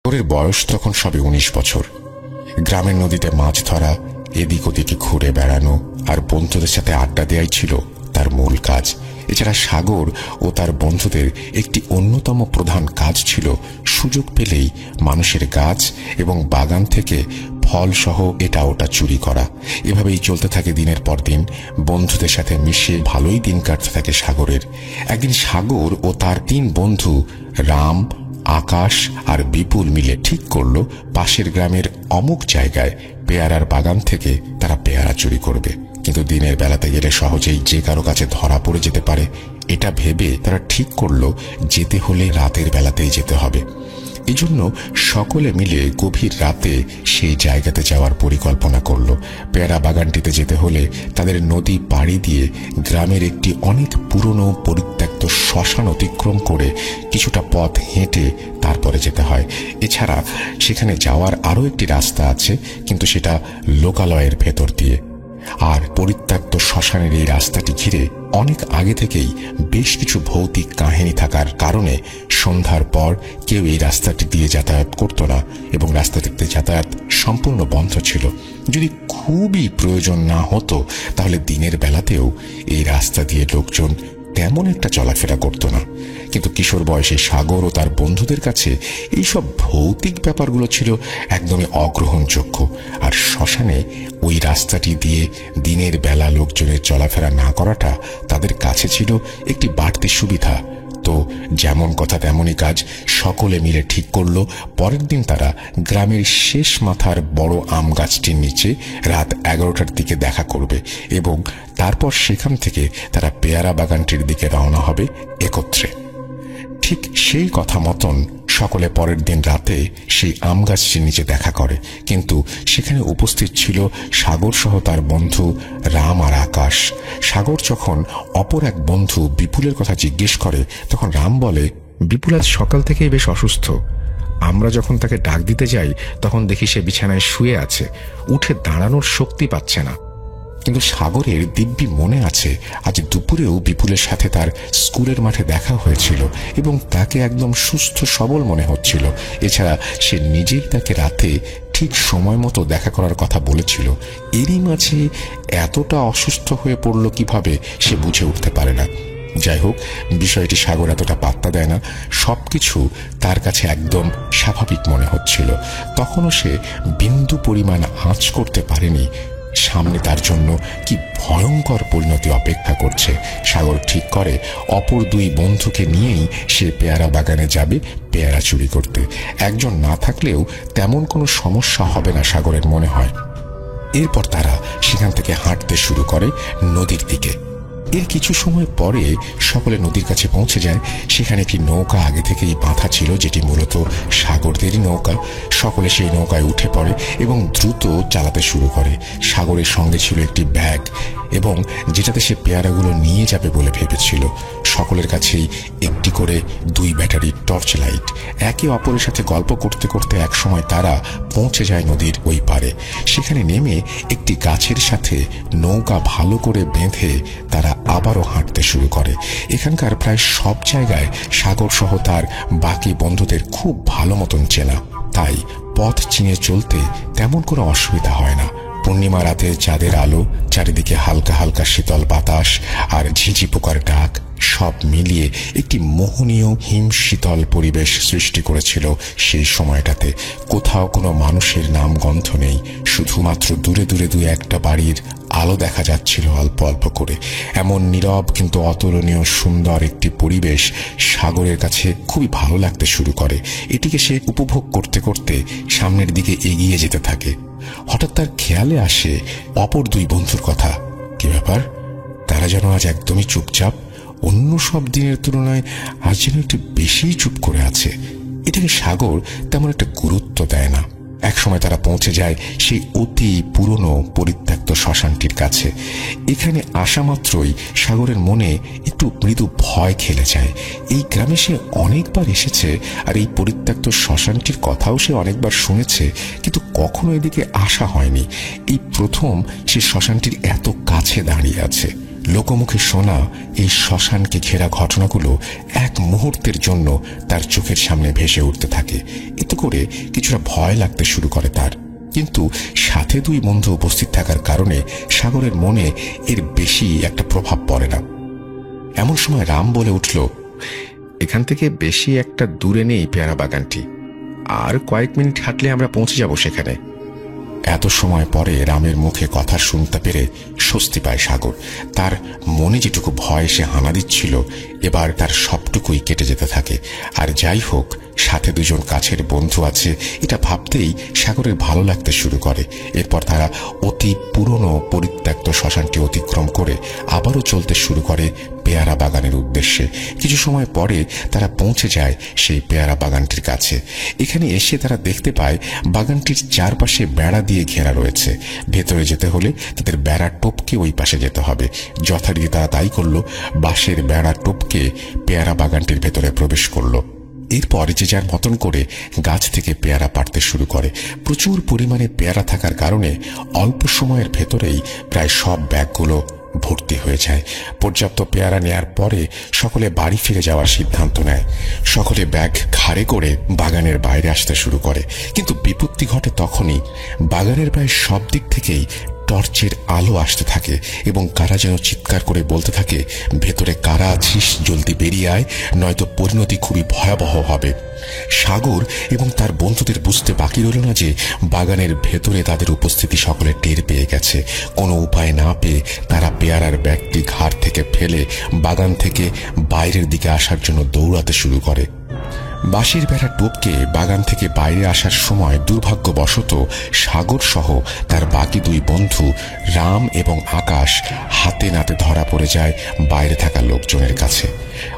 ওর বয়স তখন সবে 19 বছর। গ্রামের নদীতে মাছ ধরা, এদিক ওদিকে ঘুরে বেড়ানো আর বন্ধুদের সাথে আড্ডা দেওয়াই ছিল তার মূল কাজ। এছাড়া সাগর ও তার বন্ধুদের একটি অন্যতম প্রধান কাজ ছিল সুযোগ পেলেই মানুষের গাছ এবং বাগান থেকে ফল সহ এটা ওটা চুরি করা। এভাবেই চলতে থাকে দিনের পর দিন। বন্ধুদের সাথে মিশে ভালোই দিন কাটতে থাকে সাগরের। একদিন সাগর ও তার 3 বন্ধু রাম, আকাশ আর বিপুল মিলে ঠিক করলো পাশের গ্রামের অমুক জায়গায় পেয়ারার বাগান থেকে তারা পেয়ারা চুরি করবে। কিন্তু দিনের বেলাতে গেলে সহজেই যে কারো কাছে ধরা পড়ে যেতে পারে, এটা ভেবে তারা ঠিক করলো যেতে হলে রাতের বেলাতেই যেতে হবে। এজন্য সকলে মিলে গভীর রাতে সেই জায়গাতে যাওয়ার পরিকল্পনা করলো। পেয়ারা বাগানটিতে যেতে হলে তাদের নদী পাড়ি দিয়ে গ্রামের একটি অনেক পুরনো পরিত্যক্ত শ্মশান অতিক্রম করে কিছুটা পথ হেঁটে তারপরে যেতে হয়। এছাড়া সেখানে যাওয়ার আরও একটি রাস্তা আছে, কিন্তু সেটা লোকালয়ের ভেতর দিয়ে। আর পরিত্যক্ত শ্মশানের এই রাস্তাটি ঘিরে অনেক আগে থেকেই বেশ কিছু ভৌতিক কাহিনী থাকার কারণে সন্ধ্যার পর কেউ এই রাস্তাটি দিয়ে যাতায়াত করত না এবং রাস্তাটিতে যাতায়াত সম্পূর্ণ বন্ধ ছিল। যদি খুবই প্রয়োজন না হতো তাহলে দিনের বেলাতেও এই রাস্তা দিয়ে লোকজন তেমন একটা চলাফেরা করত না। কিন্তু কিশোর বয়সী সাগর ও তার বন্ধুদের কাছে এইসব ভৌতিক ব্যাপারগুলো ছিল একদমই অগ্রহণযোগ্য। আর শ্মশানে ওই রাস্তাটি দিয়ে দিনের বেলা লোকজনের চলাফেরা না করাটা তাদের কাছে ছিল একটি বাড়তি সুবিধা। তো যেমন কথা তেমনই কাজ। সকলে মিলে ঠিক করলো পরের দিন তারা গ্রামের শেষ মাথার বড় আম গাছটির নিচে রাত 11টার দিকে দেখা করবে এবং তারপর সেখান থেকে তারা পেয়ারা বাগানটির দিকে রওনা হবে একত্রে। ঠিক সেই কথা মতন সকলে পরের দিন রাতে সেই আম গাছটির নিচে দেখা করে। কিন্তু সেখানে উপস্থিত ছিল সাগর সহ তার বন্ধু রাম আর আকাশ। সাগর যখন অপর এক বন্ধু বিপুলের কথা জিজ্ঞেস করে তখন রাম বলে, বিপুল আজ সকাল থেকেই বেশ অসুস্থ। আমরা যখন তাকে ডাক দিতে যাই তখন দেখি সে বিছানায় শুয়ে আছে, উঠে দাঁড়ানোর শক্তি পাচ্ছে না। কিন্তু সাগরের দিব্যি মনে আছে আজ দুপুরেও বিপুলের সাথে তার স্কুলের মাঠে দেখা হয়েছিল এবং তাকে একদম সুস্থ সবল মনে হচ্ছিল। এছাড়া সে নিজেই তাকে রাতে ঠিক সময় মতো দেখা করার কথা বলেছিল। এরই মাঝে এতটা অসুস্থ হয়ে পড়ল কিভাবে সে বুঝে উঠতে পারে না। যাই হোক, বিষয়টি সাগর এতটা পাত্তা দেয় না। সবকিছু তার কাছে একদম স্বাভাবিক মনে হচ্ছিল। তখনও সে বিন্দু পরিমাণ আঁচ করতে পারেনি সামনে তার জন্য কি ভয়ঙ্কর পরিণতি অপেক্ষা করছে। সাগর ঠিক করে অপর 2 বন্ধুকে নিয়েই সে পেয়ারা বাগানে যাবে পেয়ারা চুরি করতে। একজন না থাকলেও তেমন কোনো সমস্যা হবে না সাগরের মনে হয়। এরপর তারা সেখান থেকে হাঁটতে শুরু করে নদীর দিকে। এর কিছু সময় পরে সকলে নদীর কাছে পৌঁছে যায়। সেখানে একটি নৌকা আগে থেকেই বাঁধা ছিল, যেটি মূলত সাগরদেরই নৌকা। সকলে সেই নৌকায় উঠে পড়ে এবং দ্রুত চালাতে শুরু করে। সাগরের সঙ্গে ছিল একটি ব্যাগ এবং যেটাতে সে পেয়ারাগুলো নিয়ে যাবে বলে ভেবেছিল। সকলের কাছেই একটি করে 2 ব্যাটারি টর্চ লাইট। একে অপরের সাথে গল্প করতে করতে একসময় তারা পৌঁছে যায় নদীর ওই পারে। সেখানে নেমে একটি গাছের সাথে নৌকা ভালো করে বেঁধে তারা আবারও হাঁটতে শুরু করে। এখানকার প্রায় সব জায়গায় সাগর সহ তার বাকি বন্ধুদের খুব ভালো মতন চেনা, তাই পথ চিনে চলতে তেমন কোনো অসুবিধা হয় না। পূর্ণিমা রাতে চাঁদের আলো, চারিদিকে হালকা হালকা শীতল বাতাস আর ঝিঝি পোকার ডাক সব মিলিয়ে একটি মোহনীয় হিম শীতল পরিবেশ সৃষ্টি করেছিল সেই সময়টাতে। কোথাও কোনো মানুষের নাম গন্ধ নেই, শুধুমাত্র দূরে দূরে 2-1টা বাড়ির আলো দেখা যাচ্ছিল অল্প অল্প করে। এমন নীরব কিন্তু অতুলনীয় সুন্দর একটি পরিবেশ সাগরের কাছে খুবই ভালো লাগতে শুরু করে। এটিকে সে উপভোগ করতে করতে সামনের দিকে এগিয়ে যেতে থাকে। হঠাৎ তার খেয়ালে আসে অপর 2 বন্ধুর কথা। কি ব্যাপার, তারা যেন আজ একদমই চুপচাপ, অন্য সব দিনের তুলনায় আজ যেন একটু বেশি চুপ করে আছে। এটাকে সাগর তেমন একটা গুরুত্ব দেয় না। একসময় তারা পৌঁছে যায় সেই অতি পুরনো পরিত্যক্ত শ্মশানটির কাছে। এখানে আসা মাত্রই সাগরের মনে একটু মৃদু ভয় খেলে যায়। এই গ্রামে সে অনেকবার এসেছে আর এই পরিত্যক্ত শ্মশানটির কথাও সে অনেকবার শুনেছে, কিন্তু কখনো এদিকে আসা হয়নি। এই প্রথম সে শ্মশানটির এত কাছে দাঁড়িয়ে আছে। লোকমুখে শোনা এই শ্মশানকে ঘেরা ঘটনাগুলো এক মুহূর্তের জন্য তার চোখের সামনে ভেসে উঠতে থাকে। এতে করে কিছুটা ভয় লাগতে শুরু করে তার। কিন্তু সাথে দুই বন্ধু উপস্থিত থাকার কারণে সাগরের মনে এর বেশি একটা প্রভাব পড়ে না। এমন সময় রাম বলে উঠল, এখান থেকে বেশি একটা দূরে নেই পেয়ারা বাগানটি, আর কয়েক মিনিট হাঁটলে আমরা পৌঁছে যাব সেখানে। এত সময় পরে রামের মুখে কথা শুনতে পেরে স্বস্তি পায় সাগর। তার মনে যেটুকু ভয় সে হানা দিচ্ছিল, এবার তার সবটুকুই কেটে যেতে থাকে। আর যাই হোক, সাথে দুজন কাছের বন্ধু আছে এটা ভাবতেই সাগরের ভালো লাগতে শুরু করে। এরপর তারা অতি পুরনো পরিত্যক্ত শ্মশানটি অতিক্রম করে আবারও চলতে শুরু করে পেয়ারা বাগানের উদ্দেশ্যে। কিছু সময় পরে তারা পৌঁছে যায় সেই পেয়ারা বাগানটির কাছে। এখানে এসে তারা দেখতে পায় বাগানটির চারপাশে বেড়া দিয়ে ঘেরা রয়েছে। ভেতরে যেতে হলে তাদের বেড়া টপকে ওই পাশে যেতে হবে। যথারীতি তারা তাই করলো, বাঁশের বেড়া টপকে পেয়ারা বাগানটির ভেতরে প্রবেশ করলো। এরপর যে যার মতন করে গাছ থেকে পেয়ারা পাড়তে শুরু করে। প্রচুর পরিমাণে পেয়ারা থাকার কারণে অল্প সময়ের ভেতরেই প্রায় সব ব্যাগগুলো ভর্তি হয়ে যায়। পর্যাপ্ত পেয়ারা নেয়ার পরে সকলে বাড়ি ফিরে যাওয়ার সিদ্ধান্ত নেয়। সকলে ব্যাগ ঘাড়ে করে বাগানের বাইরে আসতে শুরু করে। কিন্তু বিপত্তি ঘটে তখনই। বাগানের প্রায় সব দিক থেকেই টর্চের আলো আসতে থাকে এবং কারা যেন চিৎকার করে বলতে থাকে, ভেতরে কারা আছিস, জলদি বেরিয়ে আয়, নয়তো পরিণতি খুবই ভয়াবহ হবে। সাগর এবং তার বন্ধুদের বুঝতে বাকি রইল না যে বাগানের ভেতরে তাদের উপস্থিতি সকলে টের পেয়ে গেছে। কোনো উপায় না পেয়ে তারা পেয়ারার ব্যাগটি ঘাড় থেকে ফেলে বাগান থেকে বাইরের দিকে আসার জন্য দৌড়াতে শুরু করে। বাঁশের বেড়া টপকে বাগান থেকে বাইরে আসার সময় দুর্ভাগ্যবশত সাগর সহ তার বাকি দুই বন্ধু রাম এবং আকাশ হাতে নাতে ধরা পড়ে যায় বাইরে থাকা লোকজনের কাছে।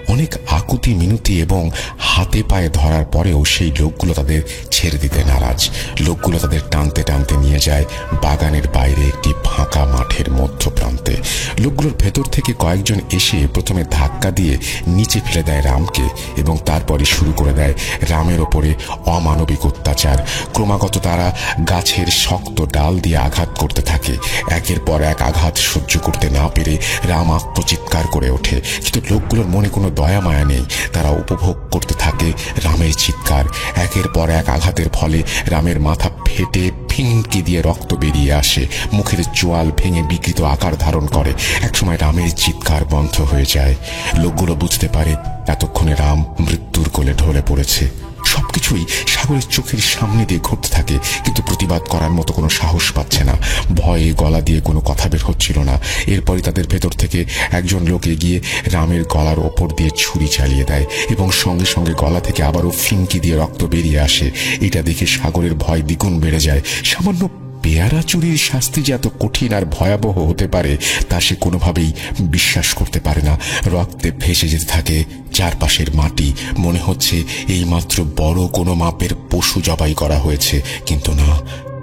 অনেক আকুতি মিনতি এবং হাতে পায়ে ধরার পরেও সেই লোকগুলো তাদের ছেড়ে দিতে নারাজ। লোকগুলো তাদের টানতে টানতে নিয়ে যায় বাগানের বাইরে একটি ফাঁকা মাঠের মধ্যপ্রান্তে। লোকগুলোর ভেতর থেকে কয়েকজন এসে প্রথমে ধাক্কা দিয়ে নিচে ফেলে দেয় রামকে এবং তারপরে শুরু করে দেয় রামের ওপরে অমানবিক অত্যাচার। ক্রমাগত তারা গাছের শক্ত ডাল দিয়ে আঘাত করতে থাকে। একের পর এক আঘাত সহ্য করতে না পেরে রাম আত্মচিৎকার করে ওঠে। কিন্তু লোকগুলোর মনে কোনো দয়া মায়া নেই। তারা উপভোগ করতে থাকে রামের চিৎকার। একের পর এক আঘাতের ফলে রামের মাথা ফেটে ফিনকি দিয়ে রক্ত বেরিয়ে আসে। মুখের চোয়াল ভেঙে বিকৃত আকার ধারণ করে। একসময় রামের চিৎকার বন্ধ হয়ে যায়। লোকগুলো বুঝতে পারে এতক্ষণে রাম মৃত্যুর কোলে ঢলে পড়েছে। সবকিছুই সাগরের চোখের সামনে দিয়ে ঘটতে থাকে, কিন্তু প্রতিবাদ করার মতো কোনো সাহস পাচ্ছে না। ভয়ে গলা দিয়ে কোনো কথা বের হচ্ছিল না। এরপরই তাদের ভেতর থেকে একজন লোক এগিয়ে রামের গলার ওপর দিয়ে ছুরি চালিয়ে দেয় এবং সঙ্গে সঙ্গে গলা থেকে আবারও ফিনকি দিয়ে রক্ত বেরিয়ে আসে। এটা দেখে সাগরের ভয় দ্বিগুণ বেড়ে যায়। সামান্য পেয়ারা চুরির শাস্তি যে এত কঠিন আর ভয়াবহ হতে পারে তা সে কোনোভাবেই বিশ্বাস করতে পারে না। রক্তে ভেসে যেতে থাকে চারপাশের মাটি। মনে হচ্ছে এইমাত্র বড় কোনো মাপের পশু জবাই করা হয়েছে, কিন্তু না,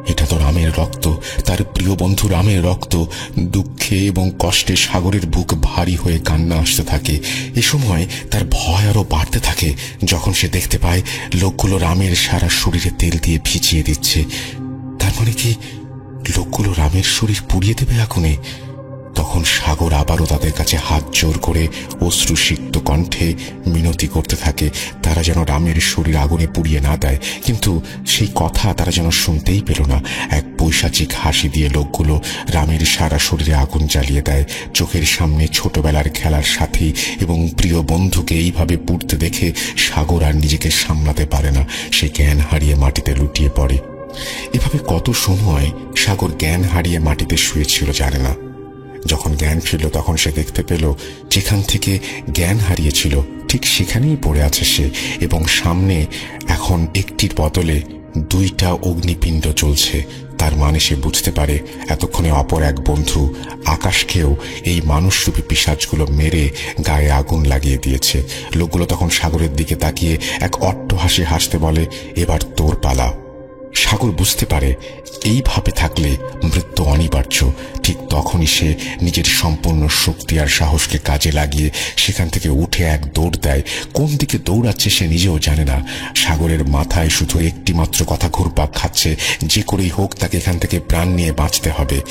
এটা তো রামের রক্ত, তার প্রিয় বন্ধু রামের রক্ত। দুঃখে এবং কষ্টে সাগরের বুক ভারী হয়ে কান্না আসতে থাকে। এ সময় তার ভয় আরো বাড়তে থাকে যখন সে দেখতে পায় লোকগুলো রামের সারা শরীরে তেল দিয়ে ভিজিয়ে দিচ্ছে। তার মানে কি লোকগুলো রামের শরীর পুড়িয়ে দেবে আগুনে? তখন সাগর আবারও তাদের কাছে হাত জোর করে অশ্রুসিক্ত কণ্ঠে মিনতি করতে থাকে তারা যেন রামের শরীর আগুনে পুড়িয়ে না দেয়। কিন্তু সেই কথা তারা যেন শুনতেই পেল না। এক পৈশাচিক হাসি দিয়ে লোকগুলো রামের সারা শরীরে আগুন জ্বালিয়ে দেয়। চোখের সামনে ছোটবেলার খেলার সাথী এবং প্রিয় বন্ধুকে এইভাবে পুড়তে দেখে সাগর আর নিজেকে সামলাতে পারে না। সে জ্ঞান হারিয়ে মাটিতে লুটিয়ে পড়ে। এভাবে কত সময় সাগর জ্ঞান হারিয়ে মাটিতে শুয়েছিল জানে না। যখন জ্ঞান ফিরল তখন সে দেখতে পেল যেখান থেকে জ্ঞান হারিয়েছিল ঠিক সেখানেই পড়ে আছে সে, এবং সামনে এখন একটির বদলে দুইটা অগ্নিপিণ্ড চলছে। তার মানে সে বুঝতে পারে এতক্ষণে অপর এক বন্ধু আকাশকেও এই মানুষরূপী পিশাচগুলো মেরে গায়ে আগুন লাগিয়ে দিয়েছে। লোকগুলো তখন সাগরের দিকে তাকিয়ে এক অট্ট হাসি হাসতে বলে, এবার তোর পালা। সাগর বুঝতে পারে এইভাবে থাকলে মৃত্যু অনিবার্য। ঠিক তখনই সে নিজের সম্পূর্ণ শক্তি আর সাহসকে কাজে লাগিয়ে সেখান থেকে উঠে এক দৌড় দেয়। কোন দিকে দৌড়াচ্ছে সে নিজেও জানে না। সাগরের মাথায় শুধু একটি মাত্র কথা ঘুরপাক খাচ্ছে, যে করেই হোক তাকে এখান থেকে প্রাণ নিয়ে বাঁচতে হবে।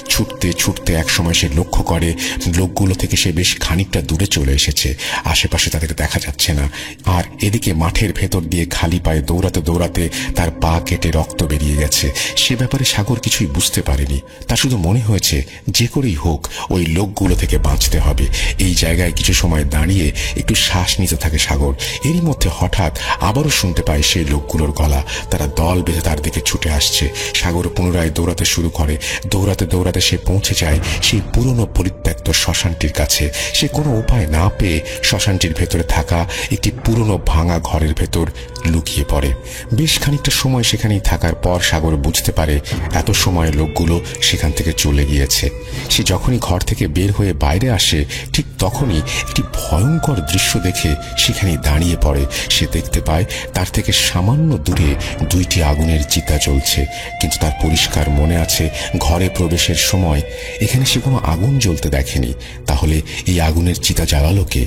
ছুটতে ছুটতে একসময় সে লক্ষ্য করে লোকগুলো থেকে সে বেশ খানিকটা দূরে চলে এসেছে। আশেপাশে তাদের দেখা যাচ্ছে না। আর এদিকে মাঠের ভেতর দিয়ে খালি পায়ে দৌড়াতে দৌড়াতে তার পা কেটে রক্ত বেরিয়ে গেছে। সে ব্যাপারে সাগর কিছুই বুঝতে পারেনি। তার শুধু মনে হয়েছে যে করেই হোক ওই লোকগুলো থেকে বাঁচতে হবে। এই জায়গায় কিছু সময় দাঁড়িয়ে একটু শ্বাস নিতে থাকে সাগর। এরই মধ্যে হঠাৎ আবারও শুনতে পায় সেই লোকগুলোর গলা। তারা দল বেঁধে তার দিকে ছুটে আসছে। সাগর পুনরায় দৌড়াতে শুরু করে। দৌড়াতে দৌড়াতে সে পৌঁছে যায় সেই পুরনো পরিত্যক্ত শ্মশানটির কাছে। সে কোনো উপায় না পেয়ে শ্মশানটির ভেতরে থাকা একটি পুরনো ভাঙা ঘরের ভেতর লুকিয়ে পড়ে। বেশ খানিকটা সময় সেখানেই থাকার পর সাগর বুঝতে পারে এত সময় লোকগুলো সেখান থেকে চলে গিয়েছে। সে যখনই ঘর থেকে বের হয়ে বাইরে আসে ঠিক তখনই একটি ভয়ঙ্কর দৃশ্য দেখে সেখানেই দাঁড়িয়ে পড়ে। সে দেখতে পায় তার থেকে সামান্য দূরে দুইটি আগুনের চিতা জ্বলছে। কিন্তু তার পরিষ্কার মনে আছে ঘরে প্রবেশের সময় এখানে সে কোনো আগুন জ্বলতে দেখেনি। তাহলে এই আগুনের চিতা জ্বালালো কে?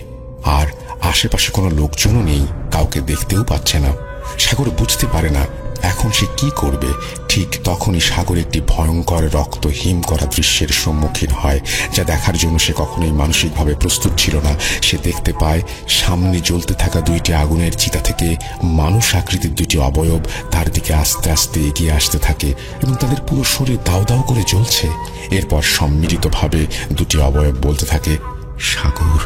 আর আশেপাশে কোনো লোকজনও নেই, কাউকে দেখতেও পাচ্ছে না। সাগর বুঝতে পারে না এখন সে কি করবে। ঠিক তখনই সাগর একটি ভয়ঙ্কর রক্ত হিম করা দৃশ্যের সম্মুখীন হয়, যা দেখার জন্য সে কখনোই মানসিকভাবে প্রস্তুত ছিল না। সে দেখতে পায় সামনে জ্বলতে থাকা দুইটি আগুনের চিতা থেকে মানুষ আকৃতির দুটি অবয়ব তার দিকে আস্তে আস্তে এগিয়ে আসতে থাকে এবং তাদের পুরো শরীর দাউ দাউ করে জ্বলছে। এরপর সম্মিলিতভাবে দুটি অবয়ব বলতে থাকে, সাগর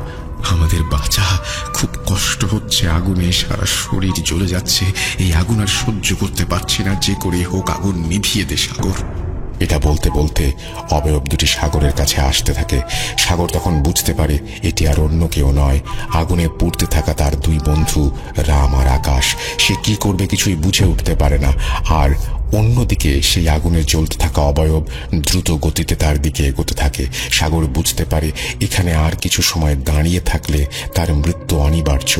আমাদের বাঁচা, খুব কষ্ট হচ্ছে, আগুনে সারা শরীর জ্বলে যাচ্ছে, এই আগুন আর সহ্য করতে পারছি না, যে করে হোক আগুন নিভিয়ে দে সাগর। এটা বলতে বলতে অবয়ব দুটি সাগরের কাছে আসতে থাকে। সাগর তখন বুঝতে পারে এটি আর অন্য কেউ নয়, আগুনে পুড়তে থাকা তার দুই বন্ধু রাম আর আকাশ। সে কি করবে কিছুই বুঝে উঠতে পারে না। আর অন্যদিকে সেই আগুনে জ্বলতে থাকা অবয়ব দ্রুত গতিতে তার দিকে এগোতে থাকে। সাগর বুঝতে পারে এখানে আর কিছু সময় দাঁড়িয়ে থাকলে তার মৃত্যু অনিবার্য।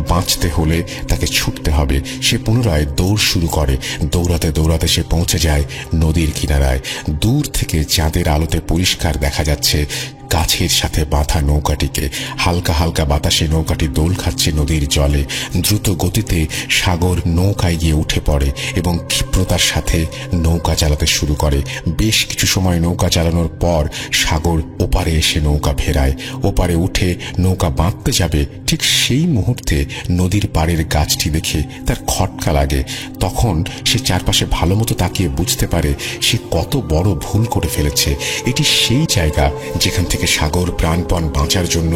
বাঁচতে হলে তাকে ছুটতে হবে। সে পুনরায় দৌড় শুরু করে। দৌড়াতে দৌড়াতে সে পৌঁছে যায় নদীর কিনারায়। দূর থেকে চাঁদের আলোতে পরিষ্কার দেখা যাচ্ছে গাছের সাথে বাঁধা নৌকাটিকে। হালকা হালকা বাতাসে নৌকাটি দোল খাচ্ছে নদীর জলে। দ্রুত গতিতে সাগর নৌকায় গিয়ে উঠে পড়ে এবং ক্ষিপ্রতার সাথে নৌকা চালাতে শুরু করে। বেশ কিছু সময় নৌকা চালানোর পর সাগর ওপারে এসে নৌকা ফেরায়। ওপারে উঠে নৌকা বাঁধতে যাবে, ঠিক সেই মুহূর্তে নদীর পাড়ের গাছটি দেখে তার খটকা লাগে। তখন সে চারপাশে ভালো মতো তাকিয়ে বুঝতে পারে সে কত বড় ভুল করে ফেলেছে। এটি সেই জায়গা যেখান থেকে সাগর প্রাণপণ বাঁচার জন্য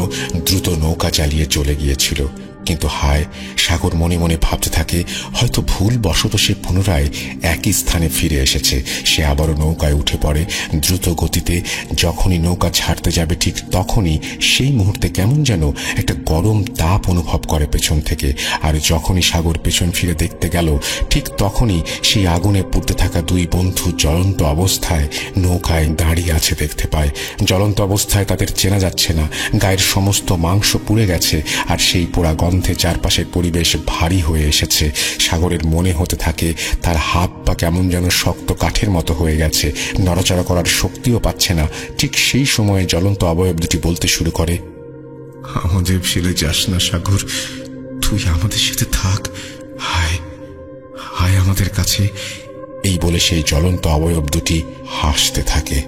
দ্রুত নৌকা চালিয়ে চলে গিয়েছিল। কিন্তু হায়, সাগর মনে মনে ভাবতে থাকে হয়তো ভুলবশত সে পুনরায় একই স্থানে ফিরে এসেছে। সে আবারও নৌকায় উঠে পড়ে দ্রুত গতিতে। যখনই নৌকা ছাড়তে যাবে ঠিক তখনই সেই মুহূর্তে কেমন যেন একটা গরম তাপ অনুভব করে পেছন থেকে। আর যখনই সাগর পেছন ফিরে দেখতে গেল ঠিক তখনই সেই আগুনে পুড়তে থাকা দুই বন্ধু জ্বলন্ত অবস্থায় নৌকায় দাঁড়িয়ে আছে দেখতে পায়। জ্বলন্ত অবস্থায় তাদের চেনা যাচ্ছে না। গায়ের সমস্ত মাংস পুড়ে গেছে আর সেই পোড়া গন্ধে চারপাশের পরিবেশ ভারী হয়ে এসেছে। সাগরের মনে হতে থাকে তার হাত পা কেমন যেন শক্ত কাঠের মতো হয়ে গেছে, নড়াচড়া করার শক্তিও পাচ্ছে না। ঠিক সেই সময়ে জ্বলন্ত অবয়ব দুটি বলতে শুরু করে, আমাদের ফেলে যাস না সাগর, তুই আমাদের সাথে থাক, হায় হায় আমাদের কাছে। এই বলে সেই জ্বলন্ত অবয়ব দুটি হাসতে থাকে।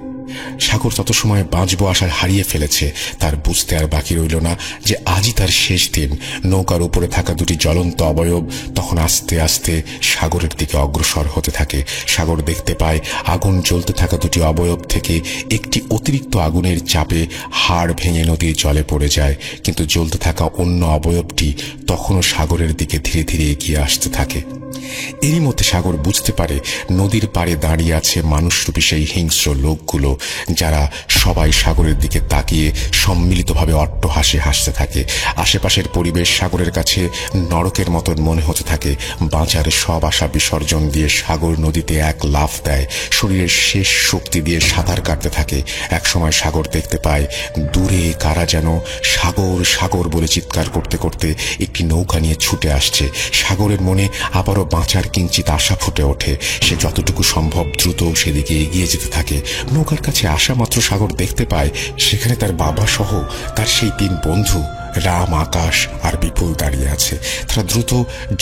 সাগর তত সময় বাঁচবো আশা হারিয়ে ফেলেছে। তার বুঝতে আর বাকি রইল না যে আজই তার শেষ দিন। নৌকার উপরে থাকা দুটি জ্বলন্ত অবয়ব তখন আস্তে আস্তে সাগরের দিকে অগ্রসর হতে থাকে। সাগর দেখতে পায় আগুন জ্বলতে থাকা দুটি অবয়ব থেকে একটি অতিরিক্ত আগুনের চাপে হাড় ভেঙে নদীর জলে পড়ে যায়। কিন্তু জ্বলতে থাকা অন্য অবয়বটি তখনও সাগরের দিকে ধীরে ধীরে এগিয়ে আসতে থাকে। এরই মধ্যে সাগর বুঝতে পারে নদীর পাড়ে দাঁড়িয়ে আছে মানুষরূপী সেই হিংস্র লোকগুলো, যারা সবাই সাগরের দিকে তাকিয়ে সম্মিলিতভাবে অট্টহাসি হাসতে থাকে। আশেপাশের পরিবেশ সাগরের কাছে নরকের মতন মনে হতে থাকে। বাঁচার সব আশা বিসর্জন দিয়ে সাগর নদীতে এক লাফ দেয়। শরীরের শেষ শক্তি দিয়ে সাঁতার কাটতে থাকে। একসময় সাগর দেখতে পায় দূরে কারা যেন সাগর সাগর বলে চিৎকার করতে করতে একটি নৌকা নিয়ে ছুটে আসছে। সাগরের মনে আবারও বাঁচার কিঞ্চিত আশা ফুটে ওঠে। সে যতটুকু সম্ভব দ্রুত সেদিকে এগিয়ে যেতে থাকে। নৌকার কাছে আসা মাত্র সাগর দেখতে পায় সেখানে তার বাবা সহ তার সেই 3 বন্ধু রাম, আকাশ আর বিপুল দাঁড়িয়ে আছে। তারা দ্রুত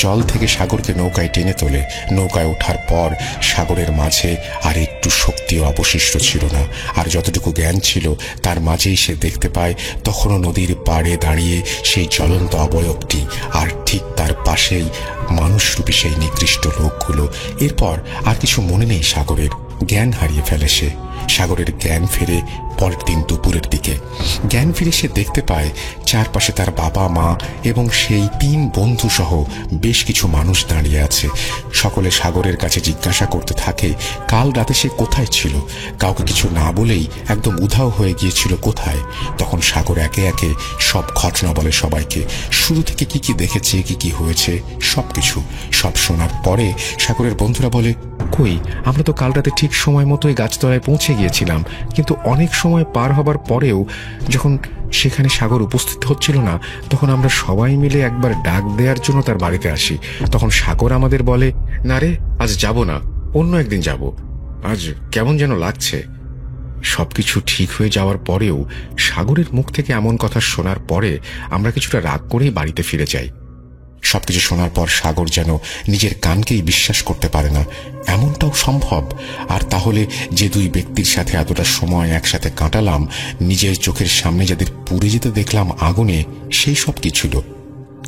জল থেকে সাগরকে নৌকায় টেনে তোলে। নৌকায় ওঠার পর সাগরের মাঝে আর একটু শক্তিও অবশিষ্ট ছিল না। আর যতটুকু জ্ঞান ছিল তার মাঝেই সে দেখতে পায় তখনও নদীর পাড়ে দাঁড়িয়ে সেই জ্বলন্ত অবয়বটি, আর ঠিক তার পাশেই মানুষরূপী সেই নিকৃষ্ট লোকগুলো। এরপর আর কিছু মনে নেই সাগরের। জ্ঞান হারিয়ে ফেলে সে। সাগরের জ্ঞান ফেরে পরের দিন দুপুরের দিকে। জ্ঞান ফিরে সে দেখতে পায় চারপাশে তার বাবা, মা এবং সেই 3 বন্ধু সহ বেশ কিছু মানুষ দাঁড়িয়ে আছে। সকলে সাগরের কাছে জিজ্ঞাসা করতে থাকে কাল রাতে সে কোথায় ছিল। কাউকে কিছু না বলেই একদম উধাও হয়ে গিয়েছিল কোথায়। তখন সাগর একে একে সব ঘটনা বলে সবাইকে, শুরু থেকে কি কি দেখেছে, কি কি হয়েছে, সবকিছু। সব শোনার পরে সাগরের বন্ধুরা বলে, কই, আমরা তো কাল রাতে ঠিক সময় মতোই গাছতলায় পৌঁছে গিয়েছিলাম, কিন্তু অনেক সময় পার হবার পরেও যখন সেখানে সাগর উপস্থিত হচ্ছিল না, তখন আমরা সবাই মিলে একবার ডাক দেওয়ার জন্য তার বাড়িতে আসি। তখন সাগর আমাদের বলে, না রে, আজ যাব না, অন্য একদিন যাব, আজ কেমন যেন লাগছে। সবকিছু ঠিক হয়ে যাওয়ার পরেও সাগরের মুখ থেকে এমন কথা শোনার পরে আমরা কিছুটা রাগ করেই বাড়িতে ফিরে যাই। সবকিছু শোনার পর সাগর যেন নিজের কানকেই বিশ্বাস করতে পারে না, এমনটাও সম্ভব। আর তাহলে যে 2 ব্যক্তির সাথে এতটা সময় একসাথে কাটালাম, নিজের চোখের সামনে যাদের পুড়ে যেতে দেখলাম আগুনে, সেই সব কি ছিল?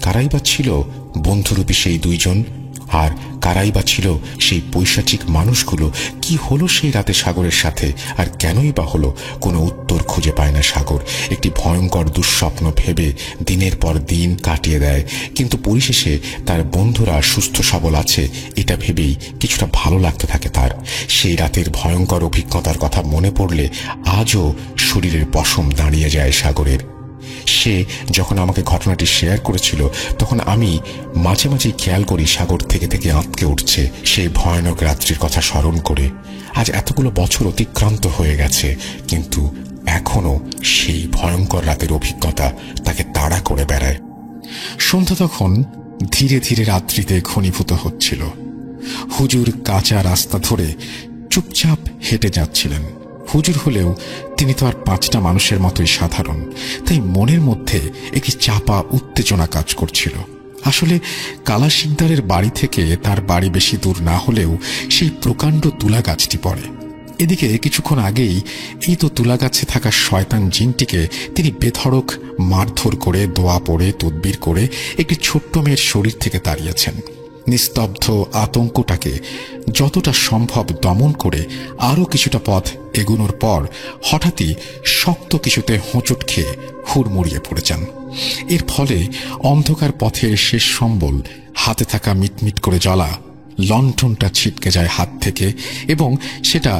কারাই বা ছিল বন্ধুরূপী সেই 2 জন? আর কারাই বা ছিল সেই পৈশাচিক মানুষগুলো? কি হলো সেই রাতে সাগরের সাথে, আর কেনই বা হলো? কোনো উত্তর খুঁজে পায় না সাগর। একটি ভয়ঙ্কর দুঃস্বপ্ন ভেবে দিনের পর দিন কাটিয়ে দেয়, কিন্তু পরিশেষে তার বন্ধুরা সুস্থ সবল আছে এটা ভেবেই কিছুটা ভালো লাগতে থাকে তার। সেই রাতের ভয়ঙ্কর অভিজ্ঞতার কথা মনে পড়লে আজও শরীরের পশম দাঁড়িয়ে যায় সাগরের। সে যখন আমাকে ঘটনাটি শেয়ার করেছিল, তখন আমি মাঝে মাঝে খেয়াল করি সাগর থেকে থেকে আঁতকে উঠছে সেই ভয়ানক রাত্রির কথা স্মরণ করে। আজ এতগুলো বছর অতিক্রান্ত হয়ে গেছে, কিন্তু এখনো সেই ভয়ঙ্কর রাতের অভিজ্ঞতা তাকে তাড়া করে বেড়ায়। সন্ধ্যা তখন ধীরে ধীরে রাত্রিতে ঘনীভূত হচ্ছিল। হুজুর কাঁচা রাস্তা ধরে চুপচাপ হেঁটে যাচ্ছিলেন। হুজুর হলেও তিনি তো আর 5টা মানুষের মতোই সাধারণ, তাই মনের মধ্যে একটি চাপা উত্তেজনা কাজ করছিল। আসলে কালা শিকদারের বাড়ি থেকে তার বাড়ি বেশি দূর না হলেও সেই প্রকাণ্ড তুলা গাছটি পড়ে। এদিকে কিছুক্ষণ আগেই এই তো তুলা গাছে থাকা শয়তান জিনটিকে তিনি বেধড়ক মারধর করে, দোয়া পড়ে, তদবির করে একটি ছোট্ট মেয়ের শরীর থেকে তাড়িয়েছেন। নিস্তব্ধ আতঙ্কটাকে যতটা সম্ভব দমন করে আরও কিছুটা পথ এগুনোর পর হঠাৎই শক্ত কিছুতে হোঁচট খেয়ে হুড়মুড়িয়ে পড়েছেন। এর ফলে অন্ধকার পথের শেষ সম্বল হাতে থাকা মিটমিট করে জ্বলা লণ্ঠনটা ছিটকে যায় হাত থেকে এবং সেটা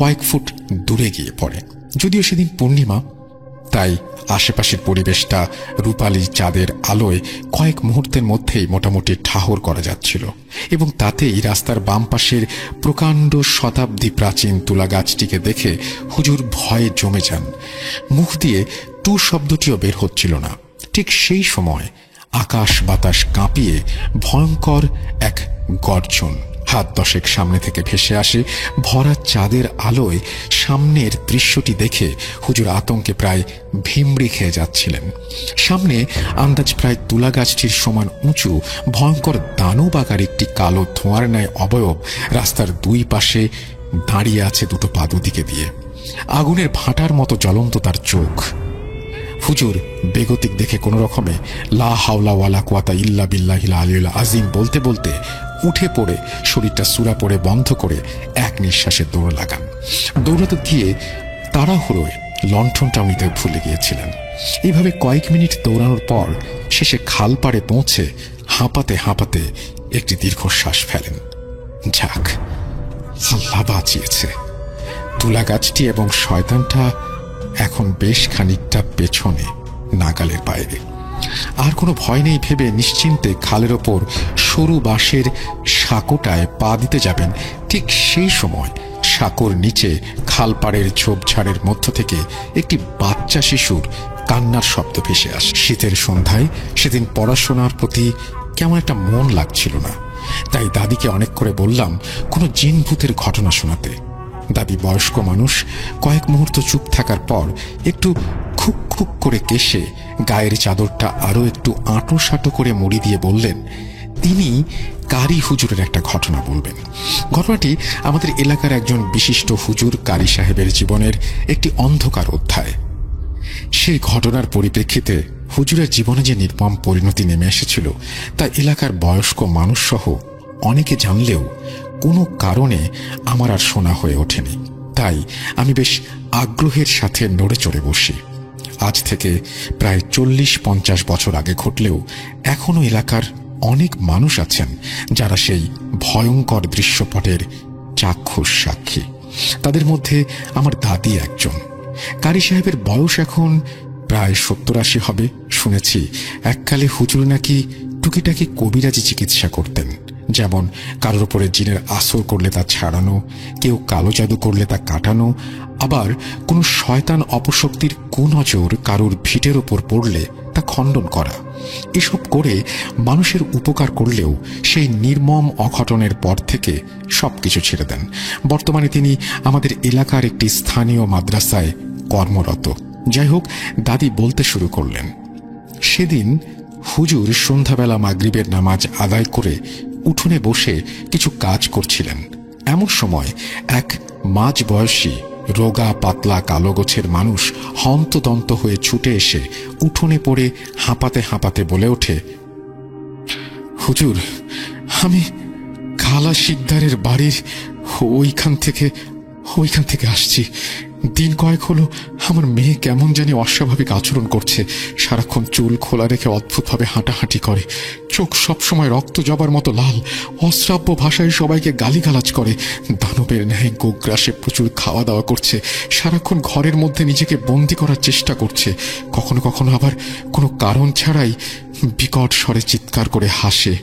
কয়েক ফুট দূরে গিয়ে পড়ে। যদিও সেদিন পূর্ণিমা, তাই আশেপাশের পরিবেশটা রূপালী চাঁদের আলোয় কয়েক মুহূর্তের মধ্যেই মোটামুটি ঠাহর করা যাচ্ছিল, এবং তাতেই রাস্তার বাম পাশের প্রকাণ্ড শতাব্দী প্রাচীন তুলা গাছটিকে দেখে হুজুর ভয়ে জমে যান। মুখ দিয়ে টু শব্দটিও বের হচ্ছিল না। ঠিক সেই সময় আকাশ বাতাস কাঁপিয়ে ভয়ঙ্কর এক গর্জন হাত 10 সামনে থেকে ভেসে আসে। ভরা চাঁদের আলোয় সামনের দৃশ্যটি দেখে হুজুর আতঙ্কে প্রায় ভিমড়ি খেয়ে যাচ্ছিলেন। সামনে আন্দাজ প্রায় তুলা গাছটির সমান উঁচু ভয়ঙ্কর দানব আকার একটি কালো ধোঁয়ার ন্যায় অবয়ব রাস্তার 2 পাশে দাঁড়িয়ে আছে, 2টো পা দুদিকে দিয়ে। আগুনের ভাঁটার মতো জ্বলন্ত তার চোখ। হুজুর বেগতিক দেখে কোনো রকমে লা হাওলা ওয়ালা কুওয়াতা ইল্লা বিল্লাহিল আলিয়্যিল আযীম বলতে বলতে উঠে পড়ে শরীরটা সুরা পড়ে বন্ধ করে এক নিঃশ্বাসে দৌড় লাগান। দৌড়াতে গিয়ে তাড়াহুড়োয় লণ্ঠনটাও নিতে ভুলে গিয়েছিলেন। এইভাবে কয়েক মিনিট দৌড়ানোর পর শেষে খাল পাড়ে পৌঁছে হাঁপাতে হাঁপাতে একটি দীর্ঘশ্বাস ফেলেন। যাক, আল্লাহ বাঁচিয়েছে। তুলা গাছটি এবং শয়তানটা এখন বেশ খানিকটা পেছনে, নাগালের বাইরে। আর কোনো ভয় নেই ভেবে নিশ্চিন্তে খালের ওপর সরু বাঁশের সাঁকোটায় পা দিতে যাবেন, ঠিক সেই সময় সাঁকোর নিচে খালপাড়ের ঝোপঝাড়ের মধ্য থেকে একটি বাচ্চা শিশুর কান্নার শব্দ ভেসে আসে। শীতের সন্ধ্যায় সেদিন পড়াশোনার প্রতি কেমন একটা মন লাগছিল না। তাই দাদিকে অনেক করে বললাম কোনো জিন ভূতের ঘটনা শোনাতে। দাদি বয়স্ক মানুষ, কয়েক মুহূর্ত চুপ থাকার পর একটু খুক খুক করে কেশে গায়ের চাদরটা আরো একটু আঁটো সাঁটো করে মুড়ি দিয়ে বললেন তিনি কারি হুজুরের একটা ঘটনা বলবেন। ঘটনাটি আমাদের এলাকার একজন বিশিষ্ট হুজুর কারি সাহেবের জীবনের একটি অন্ধকার অধ্যায়। সেই ঘটনার পরিপ্রেক্ষিতে হুজুরের জীবনে যে নির্মম পরিণতি নেমে এসেছিল তা এলাকার বয়স্ক মানুষ সহ অনেকে জানলেও কোনো কারণে আমার আর শোনা হয়ে ওঠেনি। তাই আমি বেশ আগ্রহের সাথে নড়ে চড়ে বসি। আজ থেকে প্রায় 40-50 বছর আগে ঘটলেও এখনো এলাকার অনেক মানুষ আছেন যারা সেই ভয়ঙ্কর দৃশ্যপটের চাক্ষুষ সাক্ষী। তাদের মধ্যে আমার দাদি একজন। কারি সাহেবের বয়স এখন প্রায় 70-80 হবে। শুনেছি এককালে হুজুর নাকি টুকিটাকি কবিরাজি চিকিৎসা করতেন, যেমন কারোর উপরে জিনের আসর করলে তা ছাড়ানো, কেউ কালো জাদু করলে তা কাটানো, আবার কোনো শয়তান অপশক্তির কুনজর কারোর ভিটের ওপর পড়লে তা খণ্ডন করা। এসব করে মানুষের উপকার করলেও সেই নির্মম অঘটনের পর থেকে সবকিছু ছেড়ে দেন। বর্তমানে তিনি আমাদের এলাকার একটি স্থানীয় মাদ্রাসায় কর্মরত। যাই হোক, দাদি বলতে শুরু করলেন, সেদিন হুজুর সন্ধ্যাবেলা মাগরিবের নামাজ আদায় করে উঠোনে বসে কিছু কাজ করছিলেন। এমন সময় এক মাঝ বয়সী রোগা পাতলা কালো গোছের মানুষ হন্তদন্ত হয়ে ছুটে এসে উঠোনে পড়ে হাঁপাতে হাঁপাতে বলে ওঠে, হুজুর, আমি কালা শিকদারের বাড়ির ওইখান থেকে আসছি। দিন কয়েক হলো আমার মেয়ে কেমন জানি অস্বাভাবিক আচরণ করছে। সারাক্ষণ চুল খোলা রেখে অদ্ভুতভাবে হাঁটাহাঁটি করে, চোখ সবসময় রক্ত জবার মতো লাল, অশ্রাব্য ভাষায় সবাইকে গালিগালাজ করে, দানবের ন্যায় গোগ্রাসে প্রচুর খাওয়া দাওয়া করছে, সারাক্ষণ ঘরের মধ্যে নিজেকে বন্দি করার চেষ্টা করছে, কখনো কখনো আবার কোনো কারণ ছাড়াই বিকট স্বরে চিৎকার করে হাসে,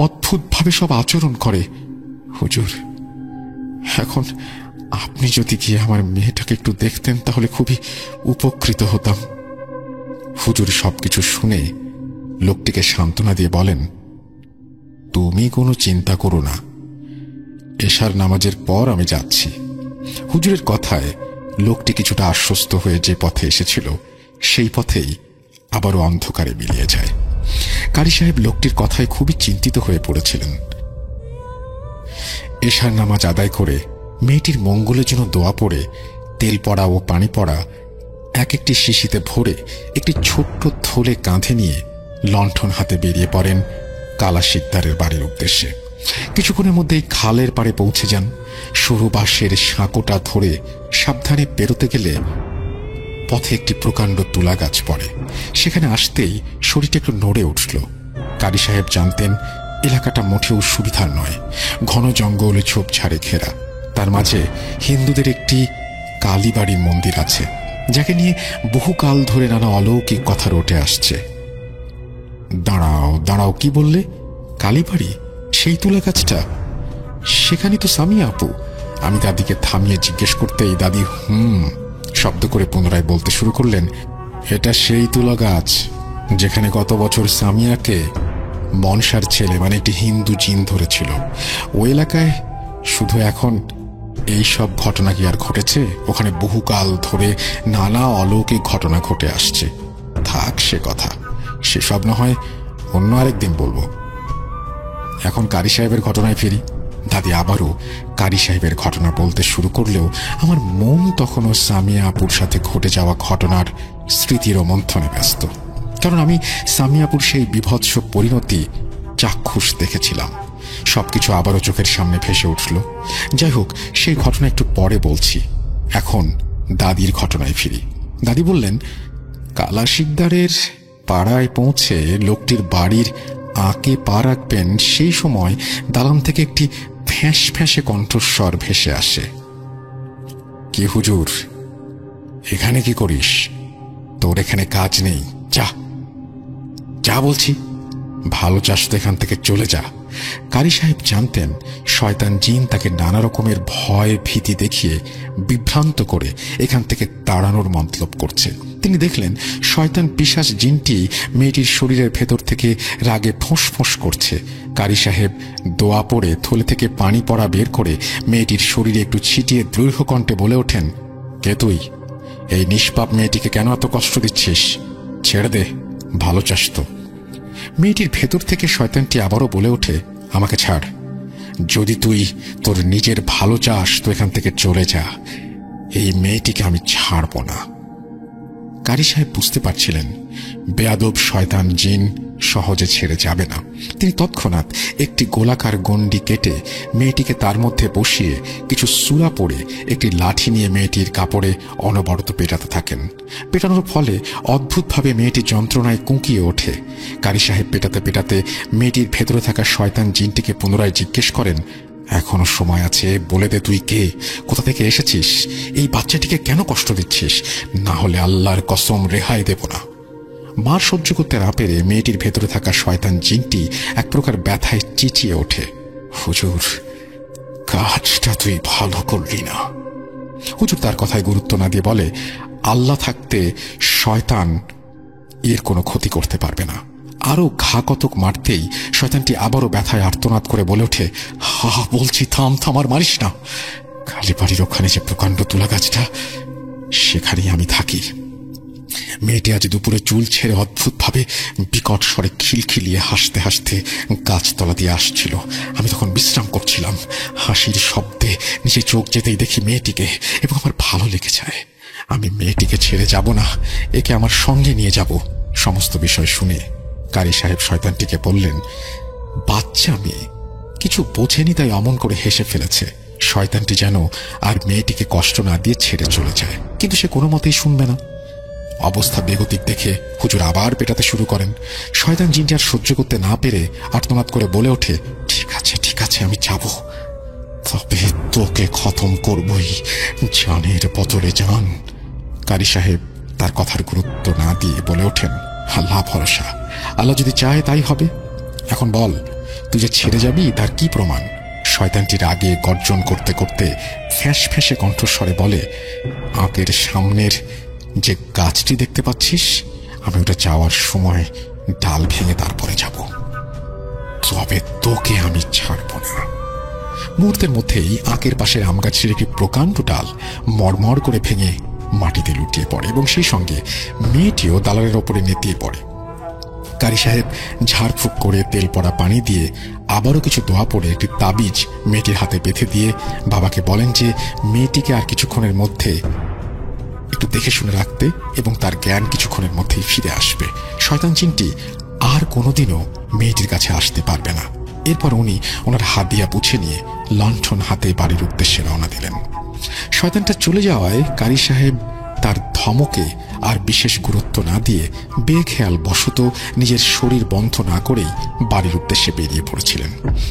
অদ্ভুতভাবে সব আচরণ করে। হুজুর, এখন আপনি যদি গিয়ে আমার মেয়েটাকে একটু দেখতেন তাহলে খুবই উপকৃত হতাম। হুজুর সবকিছু শুনে লোকটিকে সান্ত্বনা দিয়ে বলেন, তুমি কোনো চিন্তা করো না, এশার নামাজের পর আমি যাচ্ছি। হুজুরের কথায় লোকটি কিছুটা আশ্বস্ত হয়ে যে পথে এসেছিল সেই পথেই আবারও অন্ধকারে মিলিয়ে যায়। কারি সাহেব লোকটির কথায় খুবই চিন্তিত হয়ে পড়েছিলেন। এশার নামাজ আদায় করে মেয়েটির মঙ্গলের জন্য দোয়া পড়ে তেল পড়া ও পানি পড়া এক একটি শিশিতে ভরে একটি ছোট্ট থলে কাঁধে নিয়ে লণ্ঠন হাতে বেরিয়ে পড়েন কালা শিকদারের বাড়ির উদ্দেশ্যে। কিছুক্ষণের মধ্যেই খালের পাড়ে পৌঁছে যান। সরু বাঁশের সাঁকোটা ধরে সাবধানে পেরোতে গেলে পথে একটি প্রকাণ্ড তুলা গাছ পড়ে। সেখানে আসতেই শরীরটা একটু নড়ে উঠল। কারি সাহেব জানতেন এলাকাটা মোটেও সুবিধার নয়, ঘন জঙ্গলে ঝোপঝাড়ে ঘেরা। তার মাঝে হিন্দুদের একটি কালীবাড়ির মন্দির আছে, যাকে নিয়ে বহুকাল ধরে নানা অলৌকিক কথা রটে আসছে। দাঁড়াও দাঁড়াও, কি বললে? কালীবাড়ি? সেই তুলা গাছটা? সেখানে তো সামিয়া আপু। আমি দাদিকে থামিয়ে জিজ্ঞেস করতেই দাদি শব্দ করে পুনরায় বলতে শুরু করলেন, এটা সেই তুলা গাছ যেখানে গত বছর সামিয়াকে মনসার ছেলে মানে একটি হিন্দু জিন ধরেছিল। ওই এলাকায় শুধু এখন এই সব ঘটনা কি আর ঘটেছে? ওখানে বহুকাল ধরে নানা অলৌকিক ঘটনা ঘটে আসছে। থাক সে কথা, সেসব না হয় অন্য আরেকদিন বলবো। এখন কারি সাহেবের ঘটনায় ফিরি। দাদি আবারও কারি সাহেবের ঘটনা বলতে শুরু করলেও আমার মন তখনও সামিয়া আপুর সাথে ঘটে যাওয়া ঘটনার স্মৃতির মন্থনে ব্যস্ত। কারণ আমি সামিয়াপুর সেই বিভৎস পরিণতি চাক্ষুষ দেখেছিলাম। সবকিছু আবারও চোখের সামনে ভেসে উঠল। যাই হোক, সেই ঘটনা একটু পরে বলছি। এখন দাদির ঘটনায় ফিরি। দাদি বললেন, কালা শিকদারের পাড়ায় পৌঁছে লোকটির বাড়ির আঁকে পা রাখবেন সেই সময় দালান থেকে একটি ফ্যাঁস ফ্যাঁসে কণ্ঠস্বর ভেসে আসে, কি হুজুর, এখানে কি করিস? তোর এখানে কাজ নেই, যা যা বলছি, ভালো চাস তো এখান থেকে চলে যা। কারি সাহেব জানতেন শয়তান জিন তাকে নানা রকমের ভয় ভীতি দেখিয়ে বিভ্রান্ত করে এখান থেকে তাড়ানোর মতলব করছে। তিনি দেখলেন শয়তান পিশাচ জিনটি মেয়েটির শরীরের ভেতর থেকে রাগে ফোঁস করছে। কারি সাহেব দোয়া পড়ে থলে থেকে পানি পড়া বের করে মেয়েটির শরীরে একটু ছিটিয়ে দৃঢ় কণ্ঠে বলে ওঠেন, কে তুই? এই নিষ্পাপ মেয়েটিকে কেন এত কষ্ট দিচ্ছিস? ছেড়ে দে, ভালো চাস তো। মেয়েটির ভেতর থেকে শয়তানটি আবারও বলে ওঠে, আমাকে ছাড়। যদি তুই তোর নিজের ভালো চাস তো এখান থেকে চলে যা, এই মেয়েটিকে আমি ছাড়ব না। কারি সাহেব বুঝতে পারছিলেন বেয়াদব শয়তান জিন সহজে ছেড়ে যাবে না। তিনি তৎক্ষণাৎ একটি গোলাকার গণ্ডি কেটে মেয়েটিকে তার মধ্যে বসিয়ে কিছু সূরা পড়ে একটি লাঠি নিয়ে মেয়েটির কাপড়ে অনবরত পেটাতে থাকেন। পেটানোর ফলে অদ্ভুতভাবে মেয়েটি যন্ত্রণায় কুঁকিয়ে ওঠে। কারি সাহেব পেটাতে পেটাতে মেয়েটির ভেতরে থাকা শয়তান জিনটিকে পুনরায় জিজ্ঞেস করেন, এখনো সময় আছে, বলে দে তুই কে, কোথা থেকে এসেছিস, এই বাচ্চাটিকে কেন কষ্ট দিচ্ছিস, না হলে আল্লাহর কসম রেহাই দেব না। মার সহ্য করতে না পেরে মেয়েটির ভেতরে থাকা শয়তান জিনটি এক প্রকার ব্যথায় চেঁচিয়ে ওঠে, হুজুর, কাজটা তুই ভালো করলি না। হুজুর তার কথায় গুরুত্ব না দিয়ে বলে, আল্লাহ থাকতে শয়তান এর কোনো ক্ষতি করতে পারবে না। আরো ঘা কতক মারতেই শয়তানটি আবারও ব্যথায় আর্তনাদ করে বলে ওঠে, হা বলছি থাম, আর মারিস না। কালীবাড়ির ওখানে যে প্রকাণ্ড তুলা গাছটা, সেখানেই আমি থাকি। মেয়েটি আজ দুপুরে চুল ছেড়ে অদ্ভুতভাবে বিকট স্বরে খিলখিলিয়ে হাসতে হাসতে গাছতলা দিয়ে আসছিল। আমি তখন বিশ্রাম করছিলাম। হাসির শব্দে নিচে চোখ যেতেই দেখি মেয়েটিকে, এবং আমার ভালো লেগে যায়। আমি মেয়েটিকে ছেড়ে যাব না, একে আমার সঙ্গে নিয়ে যাব। সমস্ত বিষয় শুনে কারি সাহেব শয়তানটিকে বললেন, বাচ্চা মেয়ে কিছু বোঝেনি তাই অমন করে হেসে ফেলেছে। শয়তানটি যেন আর মেয়েটিকে কষ্ট না দিয়ে ছেড়ে চলে যায়, কিন্তু সে কোনো মতেই শুনবে না। অবস্থা বেগতিক দেখে হুজুর আবার পেটাতে শুরু করেন। শয়তান জিনটি আর সহ্য করতে না পেরে আর্তনাদ করে বলে ওঠে, ঠিক আছে, আমি যাব, তবে তোকে খতম করবই, জানের বদলে জান। কারি সাহেব তার কথার গুরুত্ব না দিয়ে বলে ওঠেন, আল্লাহ ভরসা, আল্লাহ যদি চায় তাই হবে। এখন বল, তুই যে ছেড়ে যাবি তার কি প্রমাণ? শয়তানটির আগে গর্জন করতে করতে ফ্যাঁস ফ্যাঁসে কণ্ঠস্বরে বলে, আঁকের সামনের যে গাছটি দেখতে পাচ্ছিস, আমি ওটা যাওয়ার সময় ডাল ভেঙে তারপরে যাব, তবে তোকে আমি ছাড়ব না। মুহূর্তের মধ্যেই আঁকের পাশের আম গাছের একটি প্রকাণ্ড ডাল মরমর করে ভেঙে মাটিতে লুটিয়ে পড়ে, এবং সেই সঙ্গে মেয়েটিও দালালের ওপরে নেতিয়ে পড়ে। কারি সাহেব ঝাড়ফুঁক করে তেল পড়া পানি দিয়ে আবারও কিছু দোয়া পড়ে একটি তাবিজ মেয়েটির হাতে বেঁধে দিয়ে বাবাকে বলেন যে মেয়েটিকে আর কিছুক্ষণের মধ্যে একটু দেখে শুনে রাখতে, এবং তার জ্ঞান কিছুক্ষণের মধ্যেই ফিরে আসবে। শয়তান জিনটি আর কোনোদিনও মেয়েটির কাছে আসতে পারবে না। এরপর উনি ওনার হাদিয়া বুঝে নিয়ে লণ্ঠন হাতে বাড়ির উদ্দেশ্যে রওনা দিলেন। শয়তানটা চলে যাওয়ায় কারি সাহেব তার ধমকে আর বিশেষ গুরুত্ব না দিয়ে বেখেয়াল বশত নিজের শরীর বন্ধ না করেই বাড়ির উদ্দেশ্যে বেরিয়ে পড়েছিলেন।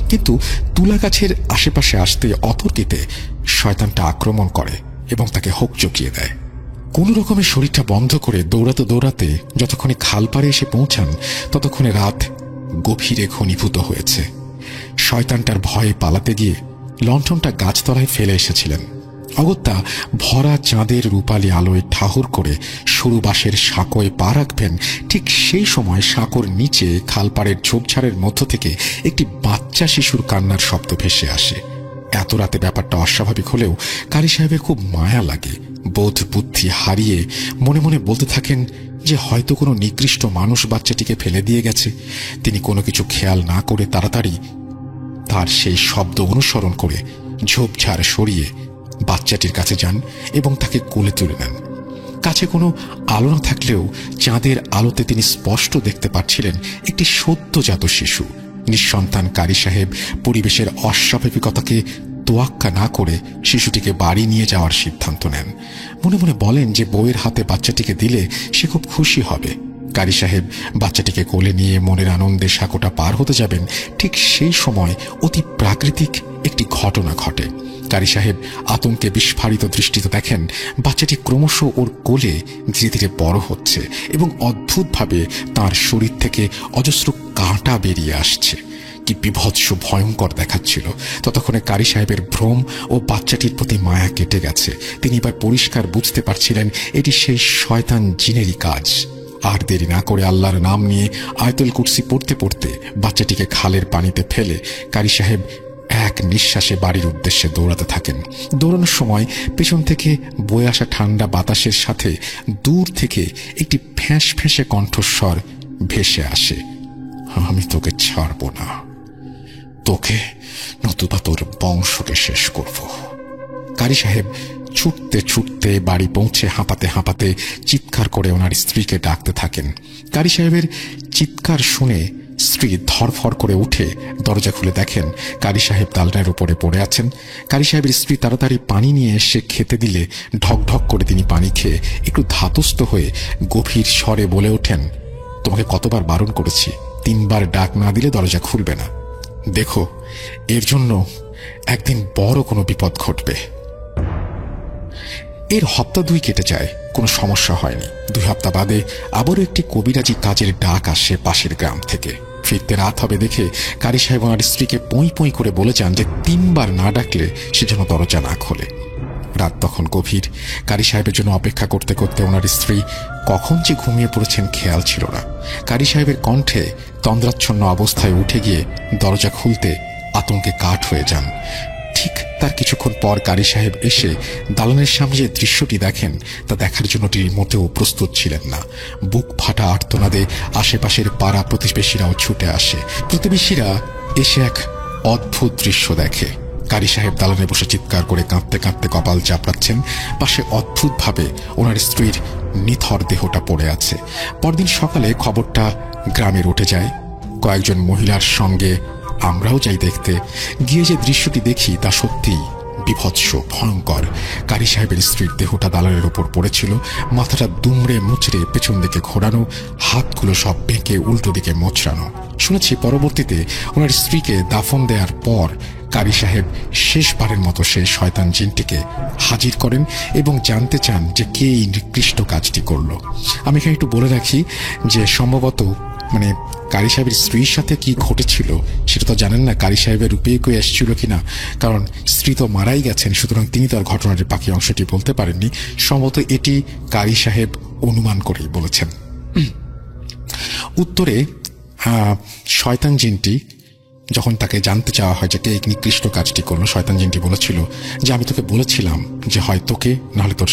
কিন্তু তুলা গাছের আশেপাশে আসতে অতর্কিতে শয়তানটা আক্রমণ করে এবং তাকে হোঁচকিয়ে দেয়। কোন রকমে শরীরটা বন্ধ করে দৌড়াতে দৌড়াতে যতক্ষণে খালপাড়ে এসে পৌঁছান, ততক্ষণে রাত গভীরে ঘনীভূত হয়েছে। শয়তানটার ভয়ে পালাতে গিয়ে লণ্ঠনটা গাছতলায় ফেলে এসেছিলেন। অগত্যা ভরা চাঁদের রূপালী আলোয় ঠাহর করে সরু বাঁশের সাঁকোয় পা রাখবেন, ঠিক সেই সময় সাঁকোর নিচে খালপাড়ের ঝোপঝাড়ের মধ্য থেকে একটি বাচ্চা শিশুর কান্নার শব্দ ভেসে আসে। এত রাতে ব্যাপারটা অস্বাভাবিক হলেও কারি সাহেবের খুব মায়া লাগে। বোধ বুদ্ধি হারিয়ে মনে মনে বলতে থাকেন যে হয়তো কোনো নিকৃষ্ট মানুষ বাচ্চাটিকে ফেলে দিয়ে গেছে। তিনি কোনো কিছু খেয়াল না করে তাড়াতাড়ি তার সেই শব্দ অনুসরণ করে ঝোপঝাড় সরিয়ে বাচ্চাটির কাছে যান এবং তাকে কোলে তুলে নেন। কাছে কোনো আলো না থাকলেও চাঁদের আলোতে তিনি স্পষ্ট দেখতে পাচ্ছিলেন একটি সদ্যজাত শিশু। নিঃসন্তান কারি সাহেব পরিবেশের অস্বাভাবিকতাকে তোয়াক্কা না করে শিশুটিকে বাড়ি নিয়ে যাওয়ার সিদ্ধান্ত নেন। মনে মনে বলেন যে বউয়ের হাতে বাচ্চাটিকে দিলে সে খুব খুশি হবে। কারি সাহেব বাচ্চাটিকে কোলে নিয়ে মনের আনন্দে সাঁকোটা পার হতে যাবেন, ঠিক সেই সময় অতি প্রাকৃতিক একটি ঘটনা ঘটে। কারি সাহেব আতঙ্কে বিস্ফারিত দৃষ্টিতে দেখেন বাচ্চাটি ক্রমশ ওর কোলে ধীরে ধীরে বড় হচ্ছে এবং অদ্ভুতভাবে তার শরীর থেকে অজস্র কাঁটা বেরিয়ে আসছে। কি বিভৎস ভয়ঙ্কর দেখাচ্ছিল। ততক্ষণে কারি সাহেবের ভ্রম ও বাচ্চাটির প্রতি মায়া কেটে গেছে। তিনি এবার পরিষ্কার বুঝতে পারছিলেন এটি সেই শয়তান জিনেরই কাজ। আর দেরি না করে আল্লাহর নাম নিয়ে আয়াতুল কুরসি পড়তে পড়তে বাচ্চাটিকে খালের পানিতে ফেলে কারি সাহেব এক নিঃশ্বাসে বাড়ির উদ্দেশ্যে দৌড়াতে থাকেন। দৌড়ানোর সময় পেছন থেকে বয়ে আসা ঠান্ডা বাতাসের সাথে দূর থেকে একটি ফ্যাঁস ফ্যাঁসে কণ্ঠস্বর ভেসে আসে, আমি তোকে ছাড়ব না, তোকে নতুবা তোর বংশকে শেষ করব। কারি সাহেব ছুটতে ছুটতে বাড়ি পৌঁছে হাঁপাতে হাঁপাতে চিৎকার করে ওনার স্ত্রীকে ডাকতে থাকেন। কারি সাহেবের চিৎকার শুনে স্ত্রী ধরফর করে উঠে দরজা খুলে দেখেন কারি সাহেব দালানের উপরে পড়ে আছেন। কারি সাহেবের স্ত্রী তাড়াতাড়ি পানি নিয়ে এসে খেতে দিলে ঢক ঢক করে তিনি পানি খেয়ে একটু ধাতস্থ হয়ে গভীর স্বরে বলে ওঠেন, তোমাকে কতবার বারণ করেছি, 3 বার ডাক না দিলে দরজা খুলবে না। দেখো, এর জন্য একদিন বড় কোনো বিপদ ঘটবে। এর হপ্তা 2 কেটে যায়, কোনো সমস্যা হয়নি। 2 সপ্তাহ বাদে আবারও একটি কবিরাজি কাজের ডাক আসে পাশের গ্রাম থেকে। ফিরতে রাত হবে দেখে কারি সাহেব ওনার স্ত্রীকে পঁই পঁই করে বলে যান যে 3 বার না ডাকলে সে যেন দরজা না খোলে। রাত তখন গভীর। কারি সাহেবের জন্য অপেক্ষা করতে করতে ওনার স্ত্রী কখন যে ঘুমিয়ে পড়েছেন খেয়াল ছিল না। কারি সাহেবের কণ্ঠে তন্দ্রাচ্ছন্ন অবস্থায় উঠে গিয়ে দরজা খুলতে আতঙ্কে কাঠ হয়ে যান। ঠিক তার কিছুক্ষণ পর কারি সাহেব এসে দালানের সামনে যে দৃশ্যটি দেখেন তা দেখার জন্য তিনি মোটেও প্রস্তুত ছিলেন না। বুক ফাটা আর্তনাদে আশেপাশের পাড়া প্রতিবেশীরাও ছুটে আসে। প্রতিবেশীরা এসে এক অদ্ভুত দৃশ্য দেখে। কারি সাহেব দালানে বসে চিৎকার করে কাঁদতে কাঁদতে কপাল চাপড়াচ্ছেন। পাশে অদ্ভুতভাবে ওনার স্ত্রীর নিথর দেহটা পড়ে আছে। পরদিন সকালে খবরটা গ্রামে উঠে যায়। কয়েকজন মহিলার সঙ্গে আমরাও যাই দেখতে। গিয়ে যে দৃশ্যটি দেখি তা সত্যিই বিভৎস, ভয়ঙ্কর। কারি সাহেবের স্ত্রীর দেহটা দালানের উপর পড়েছিল, মাথাটা দুমড়ে মুচড়ে পেছন দিকে ঘোরানো, হাতগুলো সব বেঁকে উল্টো দিকে মোচড়ানো। শুনেছি পরবর্তীতে ওনার স্ত্রীকে দাফন দেওয়ার পর কারি সাহেব শেষবারের মতো সেই শয়তান জিনটিকে হাজির করেন এবং জানতে চান যে কে এই নিকৃষ্ট কাজটি করল। আমি এখানে একটু বলে রাখি যে সম্ভবত কারি সাহেবের স্ত্রীর সাথে কি ঘটেছিল সেটা তো জানেন না, কারি সাহেবের রূপে কেউ এসেছিল কিনা, কারণ স্ত্রী তো মারাই গেছেন, সুতরাং তিনি তার ঘটনার বাকি অংশটি বলতে পারেননি। সম্ভবত এটি কারি সাহেব অনুমান করেই বলেছেন। উত্তরে শয়তান জিনটি যখন তাকে জানতে চাওয়া হয় যে কে এই নিকৃষ্ট কাজটি করলো, শয়তান জিনটি বলেছিল যে আমি তোকে বলেছিলাম যে হয় তোকে নাহলে তোর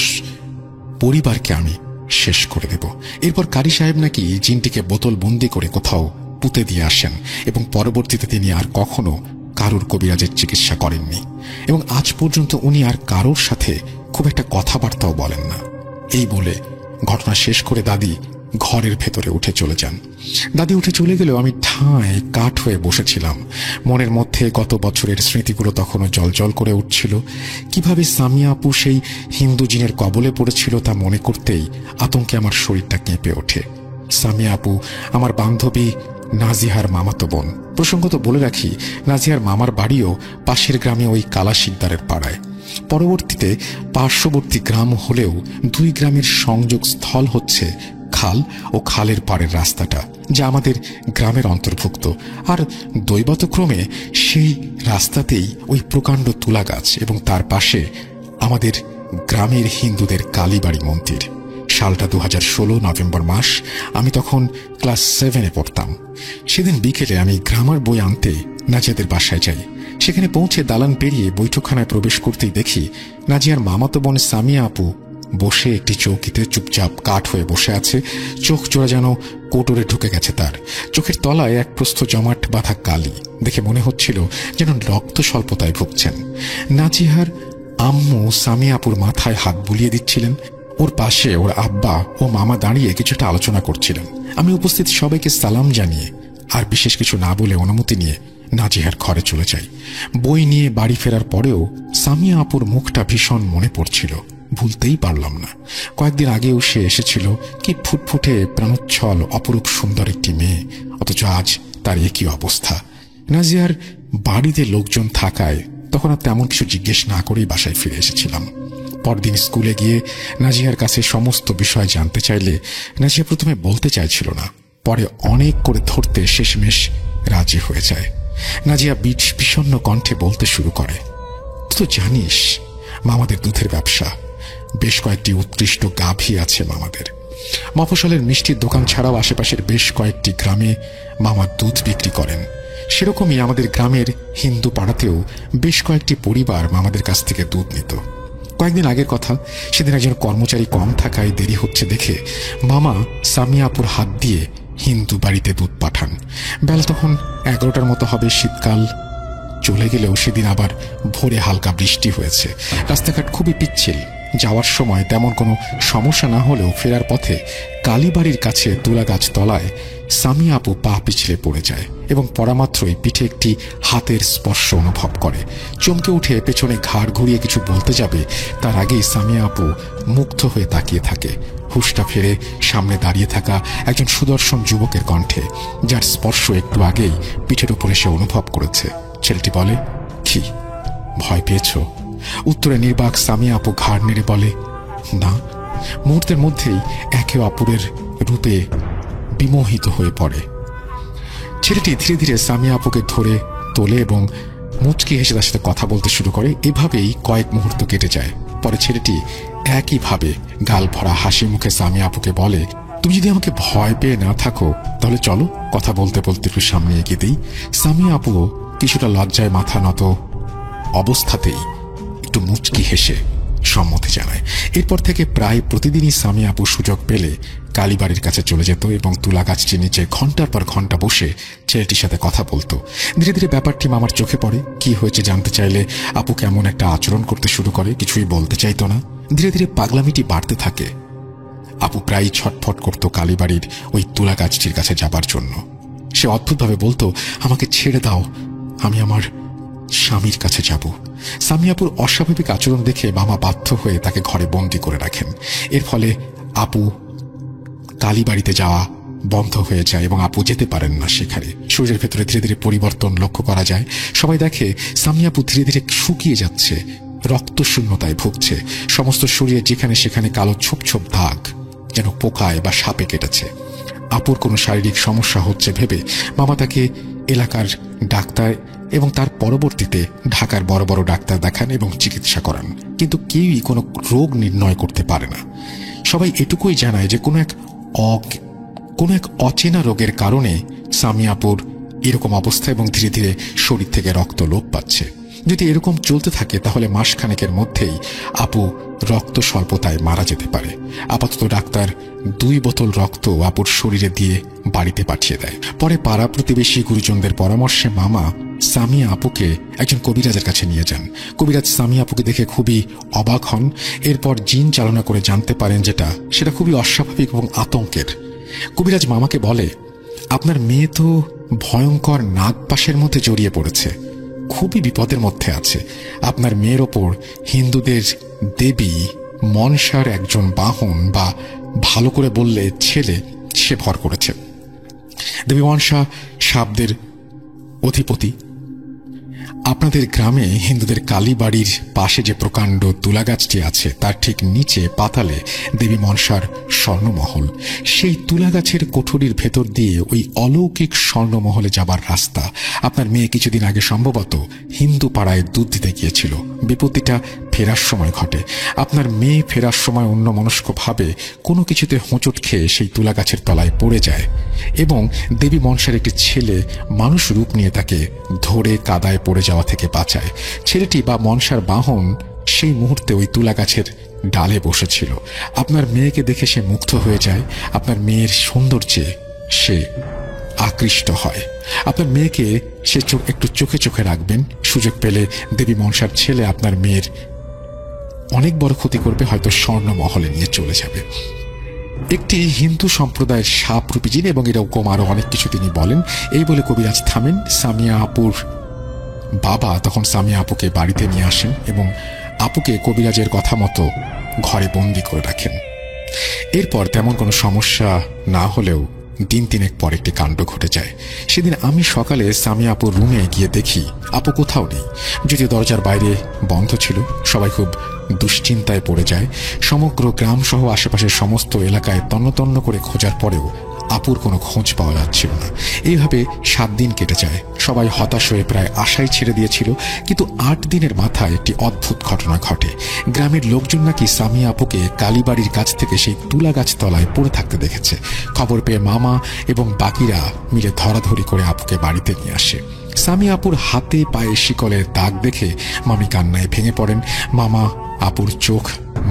পরিবারকে আমি শেষ করে দেব। এরপর কারি সাহেব নাকি জিনটিকে বোতল বন্দি করে কোথাও পুঁতে দিয়ে আসেন এবং পরবর্তীতে তিনি আর কখনো কারোর কবিরাজের চিকিৎসা করেননি এবং আজ পর্যন্ত উনি আর কারোর সাথে খুব একটা কথাবার্তাও বলেন না। এই বলে ঘটনা শেষ করে দাদি ঘরের ভেতরে উঠে চলে যান। দাদি উঠে চলে গেলেও আমি ঠায় কাঠ হয়ে বসেছিলাম। মনের মধ্যে গত বছরের স্মৃতিগুলো তখনও জলজল করে উঠছিল। কিভাবে সামিয়া আপু সেই হিন্দু জিনের কবলে পড়েছিল তা মনে করতেই আতঙ্কে আমার শরীরটা কেঁপে ওঠে। সামিয়া আপু আমার বান্ধবী নাজিহার মামাতো বোন। প্রসঙ্গত বলে রাখি, নাজিহার মামার বাড়িও পাশের গ্রামে ওই কালা শিকদারের পাড়ায়। পরবর্তীতে পার্শ্ববর্তী গ্রাম হলেও 2 গ্রামের সংযোগ স্থল হচ্ছে খাল ও খালের পাড়ের রাস্তাটা, যা আমাদের গ্রামের অন্তর্ভুক্ত। আর দৈবতক্রমে সেই রাস্তাতেই ওই প্রকাণ্ড তুলা গাছ এবং তার পাশে আমাদের গ্রামের হিন্দুদের কালীবাড়ি মন্দির। সালটা 2016 নভেম্বর মাস। আমি তখন ক্লাস 7-এ পড়তাম। সেদিন বিকেলে আমি গ্রামার বই আনতে নাজিয়াদের বাসায় যাই। সেখানে পৌঁছে দালান পেরিয়ে বৈঠকখানায় প্রবেশ করতেই দেখি নাজিয়ার মামাতো বোন সামিয়া আপু বসে একটি চৌকিতে চুপচাপ কাঠ হয়ে বসে আছে। চোখ জোড়া যেন কোটরে ঢুকে গেছে তার। চোখের তলায় এক প্রস্থ জমাট বাঁধা কালি। দেখে মনে হচ্ছিল যেন রক্ত স্বল্পতায় ভুগছেন। নাজিহার আম্মু সামিয়া আপুর মাথায় হাত বুলিয়ে দিচ্ছিলেন। ওর পাশে ওর আব্বা ও মামা দাঁড়িয়ে কিছুটা আলোচনা করছিলেন। আমি উপস্থিত সবাইকে সালাম জানিয়ে আর বিশেষ কিছু না বলে অনুমতি নিয়ে নাজিহার ঘরে চলে যাই। বই নিয়ে বাড়ি ফেরার পরেও সামিয়া আপুর মুখটা ভীষণ মনে পড়ছিল, ভুলতেই পারলাম না। কয়েকদিন আগেও সে এসেছিল, কি ফুটফুটে প্রাণোচ্ছল অপরূপ সুন্দর একটি মেয়ে, অথচ আজ তার একই অবস্থা। নাজিয়ার বাড়িতে লোকজন থাকায় তখন আর তেমন কিছু জিজ্ঞেস না করেই বাসায় ফিরে এসেছিলাম। পরদিন স্কুলে গিয়ে নাজিয়ার কাছে সমস্ত বিষয় জানতে চাইলে নাজিয়া প্রথমে বলতে চাইছিল না, পরে অনেক করে ধরতে শেষমেশ রাজি হয়ে যায়। নাজিয়া বিষণ্ণ কণ্ঠে বলতে শুরু করে, তুই তো জানিস মামাদের দুধের ব্যবসা, বেশ কয়েকটি উৎকৃষ্ট গাভী আছে মামাদের। মফস্বলের মিষ্টির দোকান ছাড়াও আশেপাশের বেশ কয়েকটি গ্রামে মামা দুধ বিক্রি করেন। সেরকমই আমাদের গ্রামের হিন্দু পাড়াতেও বেশ কয়েকটি পরিবার মামাদের কাছ থেকে দুধ নিত। কয়েকদিন আগের কথা, সেদিন একজন কর্মচারী কম থাকায় দেরি হচ্ছে দেখে মামা সামিয়া আপুর হাত দিয়ে হিন্দু বাড়িতে দুধ পাঠান। বেলা তখন 11টার মতো হবে। শীতকাল চলে গেলেও সেদিন আবার ভোরে হালকা বৃষ্টি হয়েছে। রাস্তাঘাট খুবই পিচ্ছিল। যাওয়ার সময় তেমন কোনো সমস্যা না হলেও ফেরার পথে কালীবাড়ির কাছে তুলা গাছ তলায় সামিয়া আপু পা পিছলে পড়ে যায় এবং পড়ামাত্রই পিঠে একটি হাতের স্পর্শ অনুভব করে। চমকে উঠে পেছনে ঘাড় ঘুরিয়ে কিছু বলতে যাবে, তার আগেই সামিয়া আপু মুগ্ধ হয়ে তাকিয়ে থাকে। হুশটা ফেরে সামনে দাঁড়িয়ে থাকা একজন সুদর্শন যুবকের কণ্ঠে, যার স্পর্শ একটু আগেই পিঠের উপরে সে অনুভব করেছে। ছেলেটি বলে, কি ভয় পেয়েছ? উত্তরে নির্বাক সামিয়া আপু ঘাড় নেড়ে বলে, না। মুহূর্তের মধ্যেই একে অপরের রূপে বিমোহিত হয়ে পড়ে। ছেলেটি ধীরে ধীরে সামিয়া আপুকে ধরে তোলে এবং মুচকি হেসে তার সাথে কথা বলতে শুরু করে। এভাবেই কয়েক মুহূর্ত কেটে যায়। পরে ছেলেটি একইভাবে গাল ভরা হাসি মুখে সামিয়া আপুকে বলে, তুমি যদি আমাকে ভয় পেয়ে না থাকো তাহলে চলো কথা বলতে বলতে একটু সামনে এগিয়ে দিই। সামিয়া আপুও কিছুটা লজ্জায় মাথা নত অবস্থাতেই একটু মুচকি হেসে সম্মতি জানায়। এরপর থেকে প্রায় প্রতিদিনই সামিয়া আপু সুযোগ পেলে কালীবাড়ির কাছে চলে যেত এবং তুলা গাছটির নিচে ঘন্টার পর ঘন্টা বসে ছেলেটির সাথে কথা বলতো। ধীরে ধীরে ব্যাপারটি মামার চোখে পড়ে। কি হয়েছে জানতে চাইলে আপু কেমন একটা আচরণ করতে শুরু করে, কিছুই বলতে চাইতো না। ধীরে ধীরে পাগলামিটি বাড়তে থাকে। আপু প্রায় ছটফট করত কালীবাড়ির ওই তুলা গাছটির কাছে যাবার জন্য। সে অদ্ভুতভাবে বলতো, আমাকে ছেড়ে দাও, আমি আমার স্বামীর কাছে যাব। সামিয়াপুর অস্বাভাবিক আচরণ দেখে মামা বাধ্য হয়ে তাকে ঘরে বন্দি করে রাখেন। এর ফলে আপু কালীবাড়িতে যাওয়া বন্ধ হয়ে যায় এবং আপু যেতে পারেন না সেখানে। শরীরের ভেতরে ধীরে ধীরে পরিবর্তন লক্ষ্য করা যায়। সবাই দেখে সামিয়াপু ধীরে ধীরে শুকিয়ে যাচ্ছে, রক্তশূন্যতায় ভুগছে। সমস্ত শরীরে যেখানে সেখানে কালো ছোপ ছোপ দাগ, যেন পোকায় বা সাপে কেটেছে। আপুর কোনো শারীরিক সমস্যা হচ্ছে ভেবে মামা তাকে এলাকার ডাক্তার এবং তার পরবর্তীতে ঢাকার বড় বড় ডাক্তার দেখান এবং চিকিৎসা করান, কিন্তু কেউই কোনো রোগ নির্ণয় করতে পারে না। সবাই এটুকুই জানায় যে কোনো এক অচেনা রোগের কারণে সামিয়াপুর এরকম অবস্থা এবং ধীরে ধীরে শরীর থেকে রক্ত লোপ পাচ্ছে। যদি এরকম চলতে থাকে তাহলে মাসখানেকের মধ্যেই আপু রক্ত স্বল্পতায় মারা যেতে পারে। আপাতত ডাক্তার 2 বোতল রক্ত আপুর শরীরে দিয়ে বাড়িতে পাঠিয়ে দেয়। পরে পাড়া প্রতিবেশী গুরুজনদের পরামর্শে মামা সামিয়া আপুকে একজন কবিরাজের কাছে নিয়ে যান। কবিরাজ সামিয়া আপুকে দেখে খুবই অবাক হন। এরপর জিন চালনা করে জানতে পারেন সেটা খুবই অস্বাভাবিক এবং আতঙ্কের। কবিরাজ মামাকে বলে, আপনার মেয়ে তো ভয়ঙ্কর নাগপাশের মধ্যে জড়িয়ে পড়েছে, খুবই বিপদের মধ্যে আছে। আপনার মেয়ের ওপর হিন্দুদের দেবী মনসার একজন বাহন বা ভালো করে বললে ছেলে, সে ভর করেছে। দেবী মনসা সাপদের অধিপতি। আপনাদের গ্রামে হিন্দুদের কালীবাড়ির পাশে যে প্রকাণ্ড তুলা গাছটি আছে তার ঠিক নিচে পাতালে দেবী মনসার স্বর্ণমহল। সেই তুলা গাছের কোঠরির ভেতর দিয়ে ওই অলৌকিক স্বর্ণমহলে যাবার রাস্তা। আপনার মেয়ে কিছুদিন আগে সম্ভবত হিন্দু পাড়ায় দুধ দিতে গিয়েছিল। বিপত্তিটা ফেরার সময় ঘটে। আপনার মেয়ে ফেরার সময় অন্যমনস্কভাবে কোনো কিছুতে হোঁচট খেয়ে সেই তুলা গাছের তলায় পড়ে যায় এবং দেবী মনসার একটি ছেলে মানুষ রূপ নিয়ে তাকে ধরে কাদায় পড়ে যাওয়া থেকে বাঁচায়। ছেলেটি বা মনসার বাহন সেই মুহূর্তে ওই তুলা গাছের ডালে বসেছিল। আপনার মেয়েকে দেখে সে মুগ্ধ হয়ে যায়। আপনার মেয়ের সৌন্দর্যে সে আকৃষ্ট হয়। আপনার মেয়েকে সে একটু চোখে চোখে রাখবেন। সুযোগ পেলে দেবী মনসার ছেলে আপনার মেয়ের অনেক বড় ক্ষতি করবে, হয়তো স্বর্ণমহলে নিয়ে চলে যাবে। একটি হিন্দু সম্প্রদায়ের সাপরূপী জিন এবং এরকম আরো অনেক কিছু তিনি বলেন। এই বলে কবিরাজ থামেন। সামিয়া আপুর বাবা তখন সামিয়া আপুকে বাড়িতে নিয়ে আসেন এবং আপুকে কবিরাজের কথা মতো ঘরে বন্দি করে রাখেন। এরপর তেমন কোনো সমস্যা না হলেও দিন তিনেক পর একটি কাণ্ড ঘটে যায়। সেদিন আমি সকালে সামিয়া আপুর রুমে গিয়ে দেখি আপু কোথাও নেই। যদিও দরজার বাইরে বন্ধ ছিল, সবাই খুব দুশ্চিন্তায় পড়ে যায়। সমগ্র গ্রাম সহ আশেপাশের সমস্ত এলাকায় তন্ন তন্ন করে খোঁজার পরেও আপুর কোনো খোঁজ পাওয়া যাচ্ছিল না। এইভাবে 7 দিন কেটে যায়। সবাই হতাশ হয়ে প্রায় আশাই ছেড়ে দিয়েছিল। কিন্তু 8 দিনের মাথায় একটি অদ্ভুত ঘটনা ঘটে। গ্রামের লোকজন নাকি সামিয়া আপুকে কালীবাড়ির কাছ থেকে সেই তুলা গাছ তলায় পড়ে থাকতে দেখেছে। খবর পেয়ে মামা এবং বাকিরা মিলে ধরাধরি করে আপুকে বাড়িতে নিয়ে আসে। সামিয়া আপুর হাতে পায়ে শিকলের দাগ দেখে মামি কান্নায় ভেঙে পড়েন। মামা আপুর চোখ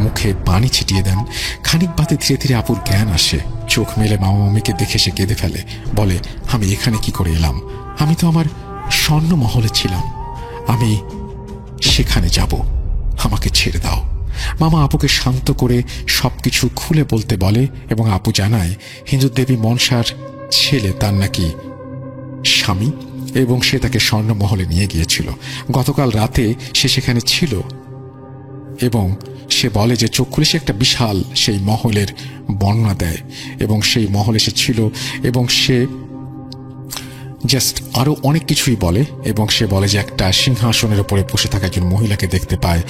মুখে পানি ছিটিয়ে দেন। খানিক বাদে ধীরে ধীরে আপুর জ্ঞান আসে। চোখ মেলে মামা মামিকে দেখে সে কেঁদে ফেলে, বলে, আমি এখানে কি করে এলাম? আমি তো আমার স্বর্ণমহলে ছিলাম, আমি সেখানে যাব, আমাকে ছেড়ে দাও। মামা আপুকে শান্ত করে সবকিছু খুলে বলতে বলে এবং আপু জানায় হিন্দু দেবী মনসার ছেলে তার নাকি স্বামী এবং সে তাকে স্বর্ণমহলে নিয়ে গিয়েছিল। গতকাল রাতে সে সেখানে ছিল এবং সে বলে যে চোখ খুলে সে একটা বিশাল সেই মহলের বর্ণনা দেয় এবং সেই মহলে সে ছিল এবং সে জাস্ট আরো অনেক কিছুই বলে এবং সে বলে যে একটা সিংহাসনের উপরে বসে থাকা একজন মহিলাকে দেখতে পায়।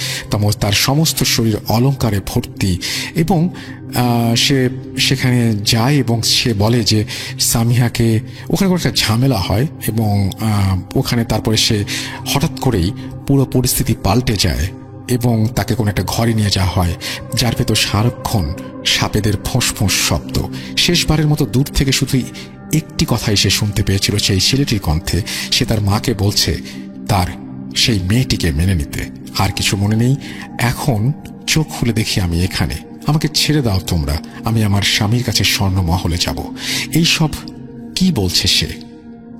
তার সমস্ত শরীর অলংকারে ভর্তি এবং সে সেখানে যায় এবং সে বলে যে সামিহাকে ওখানে একটা ঝামেলা হয় এবং ওখানে তারপরে সে হঠাৎ করেই পুরো পরিস্থিতি পাল্টে যায় এবং তাকে কোনো একটা ঘরে নিয়ে যাওয়া হয় যার ভেতর সারাক্ষণ সাপেদের ফোঁস ফোঁস শব্দ। শেষবারের মতো দূর থেকে শুধু একটি কথাই সে শুনতে পেয়েছিল সেই ছেলেটির কণ্ঠে। সে তার মাকে বলছে তার সেই মেয়েটিকে মেনে নিতে। আর কিছু মনে নেই। এখন চোখ খুলে দেখি আমি এখানে, আমাকে ছেড়ে দাও তোমরা, আমি আমার স্বামীর কাছে স্বর্ণমহলে যাব। এই সব কি বলছে সে?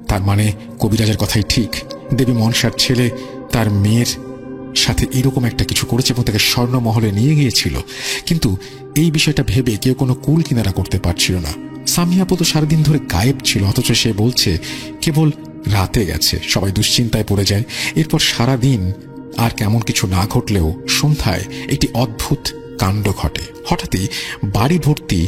তার মানে কবিরাজের কথাই ঠিক, দেবী মনসার ছেলে তার মেয়ের সাথে এরকম একটা কিছু করেছে এবং তাকে স্বর্ণমহলে নিয়ে গিয়েছিল। কিন্তু এই বিষয়টা ভেবে কেউ কোনো কুল কিনারা করতে পারছিল না। সামিয়া আপু তো সারাদিন ধরে গায়েব ছিল, অথচ সে বলছে কেবল রাতে গেছে। সবাই দুশ্চিন্তায় পড়ে যায়। এরপর সারাদিন আর কেমন কিছু না ঘটলেও সন্ধ্যায় একটি অদ্ভুত কাণ্ড ঘটে। হঠাৎই বাড়ি ভর্তি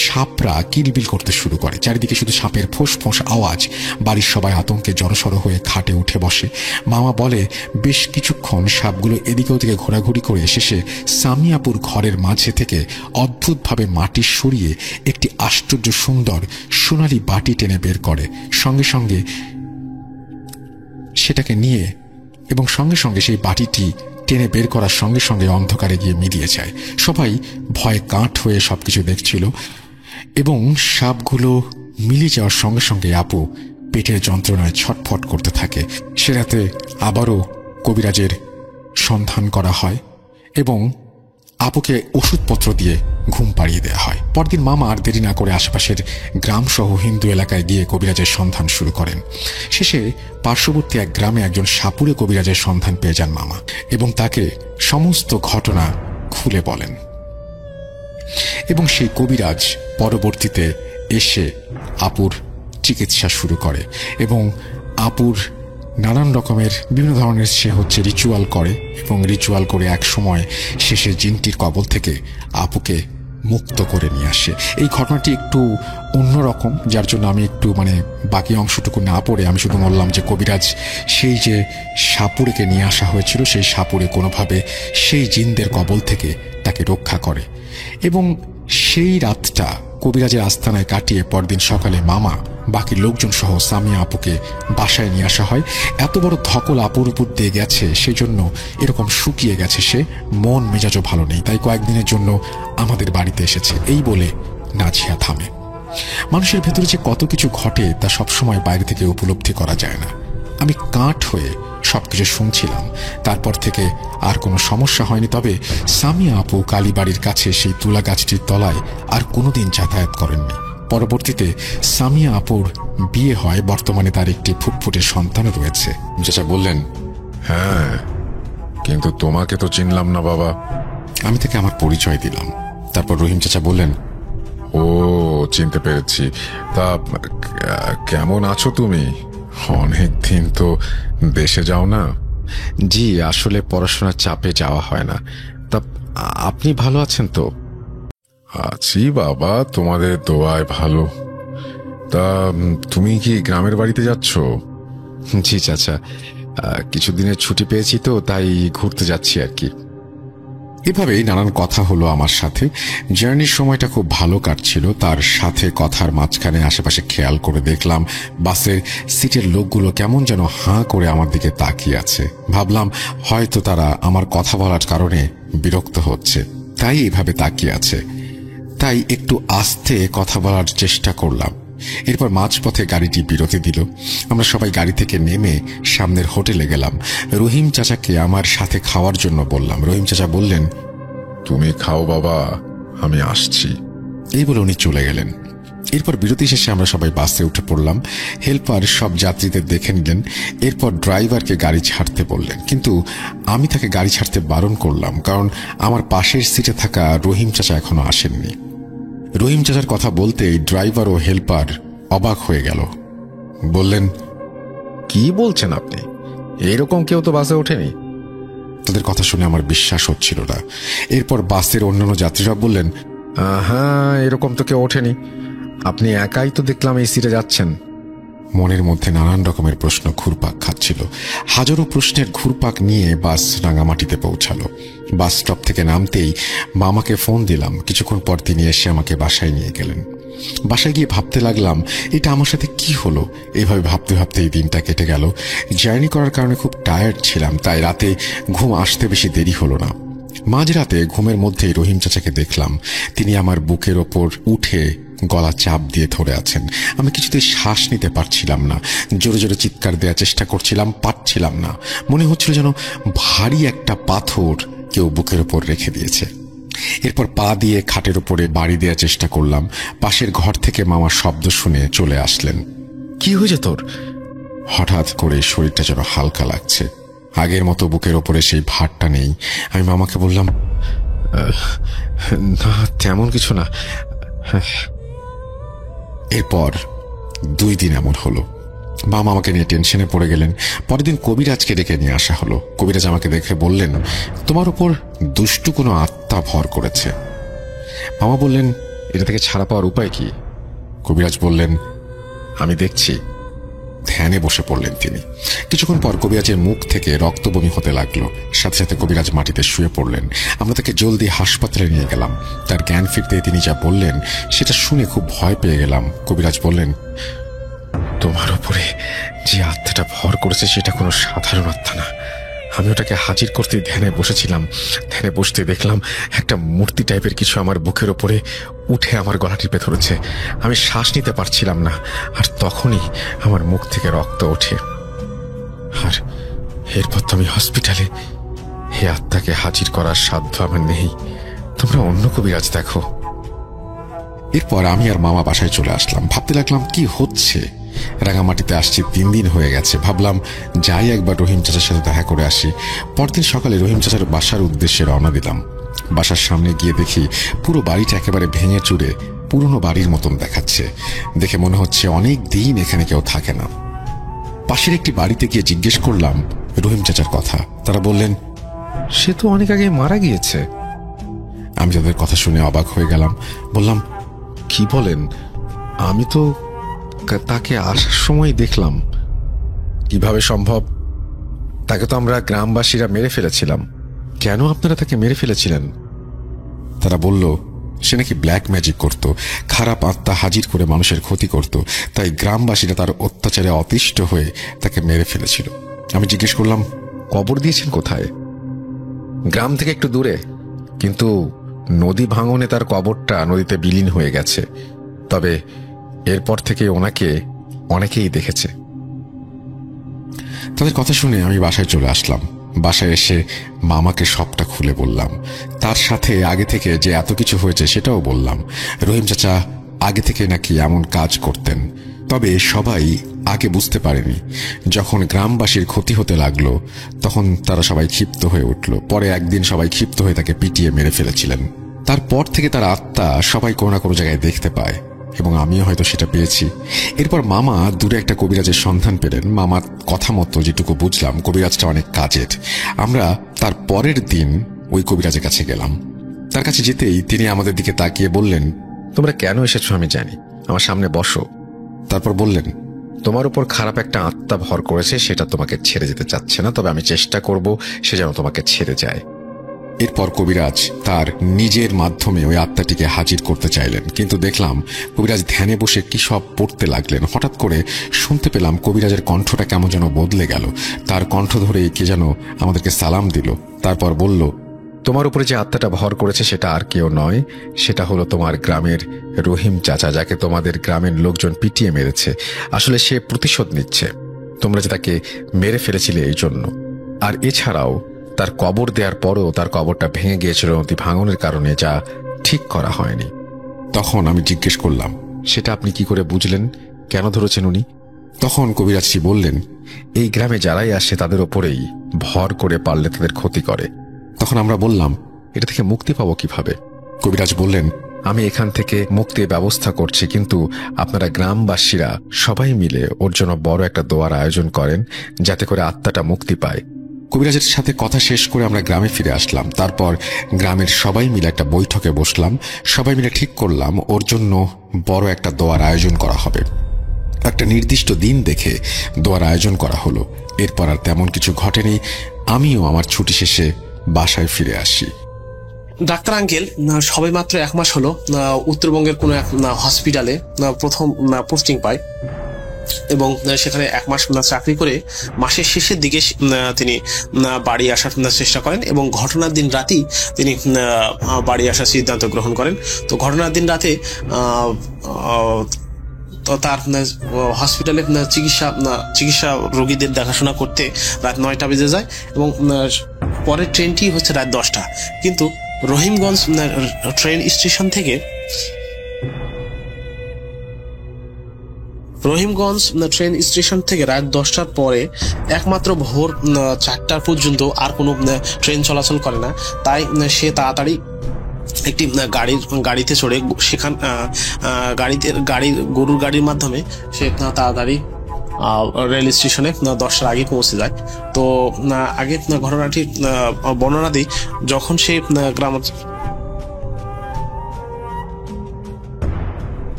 সাপরা কিলবিল করতে শুরু করে। চারিদিকে শুধু সাপের ফোঁস ফোঁস আওয়াজ। বাড়ির সবাই আতঙ্কে জড়সড় হয়ে খাটে উঠে বসে। মামা বলে বেশ কিছুক্ষণ সাপগুলো এদিকে ওদিকে ঘোরাঘুরি করে শেষে সামিয়াপুর ঘরের মাঝে থেকে অদ্ভুতভাবে মাটি সরিয়ে একটি আশ্চর্য সুন্দর সোনালি বাটি টেনে বের করে। সঙ্গে সঙ্গে সেটাকে নিয়ে এবং সঙ্গে সঙ্গে সেই বাটিটি টেনে বের করার সঙ্গে সঙ্গে অন্ধকারে গিয়ে মিলিয়ে যায়। সবাই ভয়ে কাঠ হয়ে সবকিছু দেখছিল এবং সাপগুলো মিলিয়ে যাওয়ার সঙ্গে সঙ্গে আপু পেটের যন্ত্রণায় ছটফট করতে থাকে। সে রাতে আবারও কবিরাজের সন্ধান করা হয় এবং আপুকে ওষুধপত্র দিয়ে ঘুম পাড়িয়ে দেওয়া হয়। পরদিন মামা আর দেরি না করে আশেপাশের গ্রাম সহ হিন্দু এলাকায় গিয়ে কবিরাজের সন্ধান শুরু করেন। শেষে পার্শ্ববর্তী এক গ্রামে একজন সাপুড়ে কবিরাজের সন্ধান পেয়ে যান মামা এবং তাকে সমস্ত ঘটনা খুলে বলেন এবং সেই কবিরাজ পরবর্তীতে এসে আপুর চিকিৎসা শুরু করে এবং আপুর নানান রকমের বিভিন্ন ধরনের সে রিচুয়াল করে এবং রিচুয়াল করে এক সময় শেষে জিনটির কবল থেকে আপুকে মুক্ত করে নিয়ে আসে। এই ঘটনাটি একটু অন্যরকম, যার জন্য আমি একটু বাকি অংশটুকু না পড়ে আমি শুধু বললাম যে কবিরাজ সেই যে সাপুড়েকে নিয়ে আসা হয়েছিল সেই সাপুড়ে কোনোভাবে সেই জিনদের কবল থেকে তাকে রক্ষা করে এবং সেই রাতটা কবিরাজের আস্তানায় কাটিয়ে পরদিন সকালে মামা বাকি লোকজন সহ সামিয়া আপুকে বাসায় নিয়ে আসা হয়। এত বড় ধকল আপুর উপর দিয়ে গেছে, সেই জন্য এরকম শুকিয়ে গেছে সে, মন মেজাজও ভালো নেই, তাই কয়েকদিনের জন্য আমাদের বাড়িতে এসেছে। এই বলে নাজিয়া থামে। মানুষের ভেতরে যে কত কিছু ঘটে তা সবসময় বাইরে থেকে উপলব্ধি করা যায় না। আমি কাঠ হয়ে সবকিছু শুনছিলাম। তারপর থেকে আর কোনো সমস্যা হয়নি। তবে সামিয়া আপু কালীবাড়ির কাছে সেই তুলা গাছটির তলায় আর কোনোদিন যাতায়াত করেননি। পরবর্তীতে সামিয়া আপুর বিয়ে হয়। বর্তমানে তার একটি ফুটফুটে সন্তানও রয়েছে। চাচা বললেন, হ্যাঁ, কিন্তু তোমাকে তো চিনলাম না বাবা। আমি তাকে আমার পরিচয় দিলাম। তারপর রহিম চাচা বললেন, ও চিনতে পেরেছি। তা কেমন আছো তুমি? অনেক দিন তো দেশে যাও না। জি, আসলে পড়াশোনার চাপে যাওয়া হয় না। তা আপনি ভালো আছেন তো? আছি বাবা, তোমাদের দোয়ায় ভালো। তা তুমি কি গ্রামের বাড়িতে যাচ্ছ? জি চাচা, কিছুদিনের ছুটি পেয়েছি তো তাই ঘুরতে যাচ্ছি আর কি। এভাবেই নানান কথা হলো আমার সাথে। জার্নির সময়টা খুব ভালো কাটছিল। তার সাথে কথার মাঝখানে আশেপাশে খেয়াল করে দেখলাম বাসের সিটের লোকগুলো কেমন যেন হাঁ করে আমার দিকে তাকিয়ে আছে। ভাবলাম হয়তো তারা আমার কথা বলার কারণে বিরক্ত হচ্ছে, তাই এভাবে তাকিয়ে আছে। তাই একটু আস্তে কথা বলার চেষ্টা করলাম। এরপর মাঝপথে গাড়িটি বিরতি দিল। আমরা সবাই গাড়ি থেকে নেমে সামনের হোটেলে গেলাম। রহিম চাচাকে আমার সাথে খাওয়ার জন্য বললাম। রহিম চাচা বললেন, তুমি খাও বাবা, আমি আসছি। এই বলে উনি চলে গেলেন। এরপর বিরতি শেষে আমরা সবাই বাসে উঠে পড়লাম। হেল্পার সব যাত্রীদের দেখে নিলেন। এরপর ড্রাইভারকে গাড়ি ছাড়তে বললেন, কিন্তু আমি তাকে গাড়ি ছাড়তে বারণ করলাম, কারণ আমার পাশের সিটে থাকা রহিম চাচা এখনো আসেননি। রহিম চাচার কথা বলতেই ড্রাইভার ও হেল্পার অবাক হয়ে গেল। বললেন, কি বলছেন আপনি? এরকম কেউ তো বাসে ওঠেনি। তাদের কথা শুনে আমার বিশ্বাস হচ্ছিল না। এরপর বাসের অন্যান্য যাত্রীরা বললেন, হ্যাঁ, এরকম তো কেউ ওঠেনি। আপনি একাই তো দেখলাম এই সিটে যাচ্ছেন। মনের মধ্যে নানান রকমের প্রশ্ন ঘুরপাক খাচ্ছিল। হাজারো প্রশ্নের ঘুরপাক নিয়ে বাস রাঙামাটিতে পৌঁছালো। বাস স্টপ থেকে নামতেই মামাকে ফোন দিলাম। কিছুক্ষণ পর তিনি এসে আমাকে বাসায় নিয়ে গেলেন। বাসায় গিয়ে ভাবতে লাগলাম, এটা আমার সাথে কি হলো। এইভাবে ভাবতে ভাবতে এই দিনটা কেটে গেল। জার্নি করার কারণে খুব টায়ার্ড ছিলাম, তাই রাতে ঘুম আসতে বেশি দেরি হলো না। মাঝরাতে ঘুমের মধ্যেই রহিম চাচাকে দেখলাম। তিনি আমার বুকের ওপর উঠে গলা চাপ দিয়ে ধরে আছেন। আমি কিছুতেই শ্বাস নিতে পারছিলাম না। জোরে জোরে চিৎকার দেওয়ার চেষ্টা করছিলাম, পারছিলাম না। মনে হচ্ছিল যেন ভারী একটা পাথর কেউ বুকের ওপর রেখে দিয়েছে। এরপর পা দিয়ে খাটের উপরে বাড়ি দেওয়ার চেষ্টা করলাম। পাশের ঘর থেকে মামার শব্দ শুনে চলে আসলেন। কি হয়েছে তোর? হঠাৎ করে শরীরটা যেন হালকা লাগছে। আগের মতো বুকের ওপরে সেই ভারটা নেই। আমি মামাকে বললাম, না, তেমন কিছু না। এরপর 2 দিন এমন হলো। মামা আমাকে নিয়ে টেনশনে পড়ে গেলেন। পরের দিন কবিরাজকে ডেকে নিয়ে আসা হলো। কবিরাজ আমাকে দেখে বললেন, তোমার উপর দুষ্টু কোনো আত্মা ভর করেছে। মামা বললেন, এটা থেকে ছাড়া পাওয়ার উপায় কি? কবিরাজ বললেন, আমি দেখছি। ধ্যানে বসে পড়লেন তিনি। কিছুক্ষণ পর কবিরাজের মুখ থেকে রক্ত বমি হতে লাগলো। সাথে সাথে কবিরাজ মাটিতে শুয়ে পড়লেন। আমরা তাকে জলদি হাসপাতালে নিয়ে গেলাম। তার জ্ঞান ফিরতে তিনি যা বললেন সেটা শুনে খুব ভয় পেয়ে গেলাম। কবিরাজ বললেন, তোমার উপরে যে আত্মাটা ভর করেছে সেটা কোনো সাধারণ আত্মা না। আমি ওটাকে হাজির করতে ধ্যানে বসেছিলাম। ধ্যানে বসতে দেখলাম একটা মূর্তি টাইপের কিছু আমার বুকের ওপরে উঠে আমার গলা টিপে ধরেছে। আমি শ্বাস নিতে পারছিলাম না। আর তখনই আমার মুখ থেকে রক্ত ওঠে। আর এরপর তো আমি হসপিটালে। হে আত্মাকে হাজির করার সাধ্য আমার নেই। তোমরা অন্য কবিরাজ দেখো। এরপর আমি আর মামা বাসায় চলে আসলাম। ভাবতে লাগলাম কি হচ্ছে। রাঙামাটিতে আসছি 3 দিন হয়ে গেছে। ভাবলাম যাই একবার রহিম চাচার সাথে দেখা করে আসি। পরদিন সকালে রহিম চাচার বাসার উদ্দেশ্যে রওনা দিলাম। বাসার সামনে গিয়ে দেখি পুরো বাড়িটা একেবারে ভেঙে চুরে পুরনো বাড়ির মতন দেখাচ্ছে। দেখে মনে হচ্ছে অনেক দিন এখানে কেউ থাকে না। পাশের একটি বাড়িতে গিয়ে জিজ্ঞেস করলাম রহিম চাচার কথা। তারা বললেন, সে তো অনেক আগে মারা গিয়েছে। আমি তাদের কথা শুনে অবাক হয়ে গেলাম। বললাম, কি বলেন? আমি তো তাকে আসার সময় দেখলাম। কিভাবে সম্ভব? তাকে তো আমরা গ্রামবাসীরা মেরে ফেলেছিলাম। কেন আপনারা তাকে মেরে ফেলেছিলেন? তারা বলল, সে নাকি ব্ল্যাক ম্যাজিক করত, খারাপ আত্মা হাজির করে মানুষের ক্ষতি করত, তাই গ্রামবাসীরা তার অত্যাচারে অতিষ্ঠ হয়ে তাকে মেরে ফেলেছিল। আমি জিজ্ঞেস করলাম, কবর দিয়েছেন কোথায়? গ্রাম থেকে একটু দূরে, কিন্তু নদী ভাঙনে তার কবরটা নদীতে বিলীন হয়ে গেছে। তবে এরপর থেকে ওনাকে অনেকেই দেখেছে। তাদের কথা শুনে আমি বাসায় চলে আসলাম। বাসায় এসে মামাকে সবটা খুলে বললাম। তার সাথে আগে থেকে যে এত কিছু হয়েছে সেটাও বললাম। রহিম চাচা আগে থেকে নাকি এমন কাজ করতেন, তবে সবাই আগে বুঝতে পারেনি। যখন গ্রামবাসীর ক্ষতি হতে লাগলো তখন তারা সবাই ক্ষিপ্ত হয়ে উঠল। পরে একদিন সবাই ক্ষিপ্ত হয়ে তাকে পিটিয়ে মেরে ফেলেছিলেন। তারপর থেকে তার আত্মা সবাই কোনো না কোনো জায়গায় দেখতে পায়, এবং আমিও হয়তো সেটা পেয়েছি। এরপর মামা দূরে একটা কবিরাজের সন্ধান পেলেন। মামার কথা মতো যেটুকু বুঝলাম কবিরাজটা অনেক কাজের। আমরা তার পরের দিন ওই কবিরাজের কাছে গেলাম। তার কাছে যেতেই তিনি আমাদের দিকে তাকিয়ে বললেন, তোমরা কেন এসেছো আমি জানি, আমার সামনে বসো। তারপর বললেন, তোমার উপর খারাপ একটা আত্মা ভর করেছে, সেটা তোমাকে ছেড়ে যেতে চাচ্ছে না, তবে আমি চেষ্টা করব সে যেন তোমাকে ছেড়ে যায়। এরপর কবিরাজ তার নিজের মাধ্যমে ওই আত্মাটিকে হাজির করতে চাইলেন, কিন্তু দেখলাম কবিরাজ ধ্যানে বসে কি সব পড়তে লাগলেন। হঠাৎ করে শুনতে পেলাম কবিরাজের কণ্ঠটা কেমন যেন বদলে গেল। তার কণ্ঠ ধরে কে যেন আমাদেরকে সালাম দিল, তারপর বলল, তোমার উপরে যে আত্মাটা ভর করেছে সেটা আর কেউ নয়, সেটা হলো তোমার গ্রামের রহিম চাচা, যাকে তোমাদের গ্রামের লোকজন পিটিয়ে মেরেছে। আসলে সে প্রতিশোধ নিচ্ছে, তোমরা যে তাকে মেরে ফেলেছিলে এই জন্য। আর এছাড়াও তার কবর দেওয়ার পরও তার কবরটা ভেঙে গিয়েছিল নদী ভাঙনের কারণে, যা ঠিক করা হয়নি। তখন আমি জিজ্ঞেস করলাম, সেটা আপনি কি করে বুঝলেন? কেন ধরেছেন উনি? তখন কবিরাজটি বললেন, এই গ্রামে যারাই আসে তাদের ওপরেই ভর করে পারলে তাদের ক্ষতি করে। তখন আমরা বললাম, এটা থেকে মুক্তি পাবো কিভাবে? কবিরাজ বললেন, আমি এখান থেকে মুক্তির ব্যবস্থা করছি, কিন্তু আপনারা গ্রামবাসীরা সবাই মিলে ওর জন্য বড় একটা দোয়ার আয়োজন করেন, যাতে করে আত্মাটা মুক্তি পায়। কবিরাজের সাথে কথা শেষ করে আমরা গ্রামে ফিরে আসলাম। তারপর গ্রামের সবাই মিলে একটা বৈঠকে বসলাম। সবাই মিলে ঠিক করলাম ওর জন্য বড় একটা দোয়ার আয়োজন করা হবে। একটা নির্দিষ্ট দিন দেখে দোয়ার আয়োজন করা হলো। এরপর আর তেমন কিছু ঘটেনি। আমিও আমার ছুটি শেষে বাসায় ফিরে আসি। ডাক্তার আঙ্কেল সবে মাত্র 1 মাস হলো উত্তরবঙ্গের কোনো এক হসপিটালে প্রথম পোস্টিং পায় এবং সেখানে 1 মাস চাকরি করে মাসের শেষের দিকে তিনি বাড়ি আসার চেষ্টা করেন এবং ঘটনার দিন রাতেই তিনি বাড়ি আসার সিদ্ধান্ত গ্রহণ করেন। তো ঘটনার দিন রাতে তো তার হসপিটালে চিকিৎসা রোগীদের দেখাশোনা করতে রাত 9টা বেজে যায় এবং পরের ট্রেনটি হচ্ছে রাত 10টা। কিন্তু রহিমগঞ্জ ট্রেন স্টেশন থেকে রাত 10টার পরে একমাত্র ভোর 4টা পর্যন্ত আর কোনো ট্রেন চলাচল করে না। তাই সে তাড়াতাড়ি একটি গাড়িতে চড়ে গরুর গাড়ির মাধ্যমে সে তাড়াতাড়ি রেল স্টেশনে 10টার আগে পৌঁছে যায়। তো আগে ঘটনাটি বর্ণনা দিই। যখন সে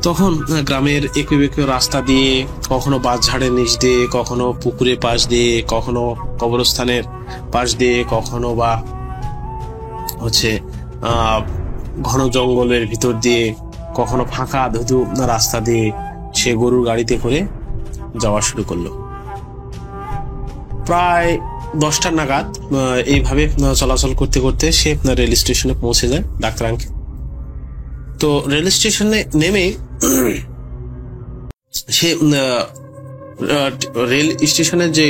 তখন গ্রামের একু রাস্তা দিয়ে, কখনো বাঁশঝাড়ের নিচ দিয়ে, কখনো পুকুরের পাশ দিয়ে, কখনো কবরস্থানের পাশ দিয়ে, কখনো বা হচ্ছে ঘন জঙ্গলের ভিতর দিয়ে, কখনো ফাঁকা ধুধু রাস্তা দিয়ে সে গরুর গাড়িতে করে যাওয়া শুরু করলো। প্রায় 10টা নাগাদ এইভাবে চলাচল করতে করতে সে রেল স্টেশনে পৌঁছে যায় ডাক্তার আঙ্কেল। তো রেল স্টেশনে নেমে সে রেল স্টেশনের যে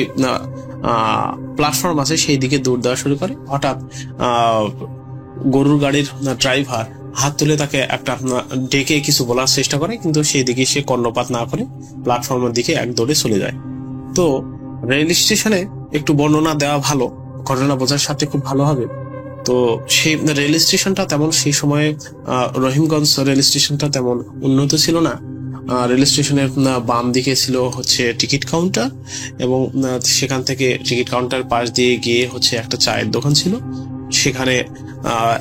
প্ল্যাটফর্ম আছে সেই দিকে দৌড় দেওয়া শুরু করে। হঠাৎ গরুর গাড়ির ড্রাইভার হাত তুলে তাকে একটা ডেকে কিছু বলার চেষ্টা করে, কিন্তু সেই দিকে সে কর্ণপাত না করে প্ল্যাটফর্মের দিকে এক দৌড়ে চলে যায়। তো রেল স্টেশনে একটু বর্ণনা দেওয়া ভালো, ঘটনা বোঝার সাথে খুব ভালো হবে। তো সেই রেল স্টেশনটা তেমন সেই সময়ে রহিমগঞ্জ রেল স্টেশনটা তেমন উন্নত ছিল না। রেল স্টেশনের বাম দিকে ছিল হচ্ছে টিকিট কাউন্টার এবং সেখান থেকে টিকিট কাউন্টার পাশ দিয়ে গিয়ে হচ্ছে একটা চায়ের দোকান ছিল। সেখানে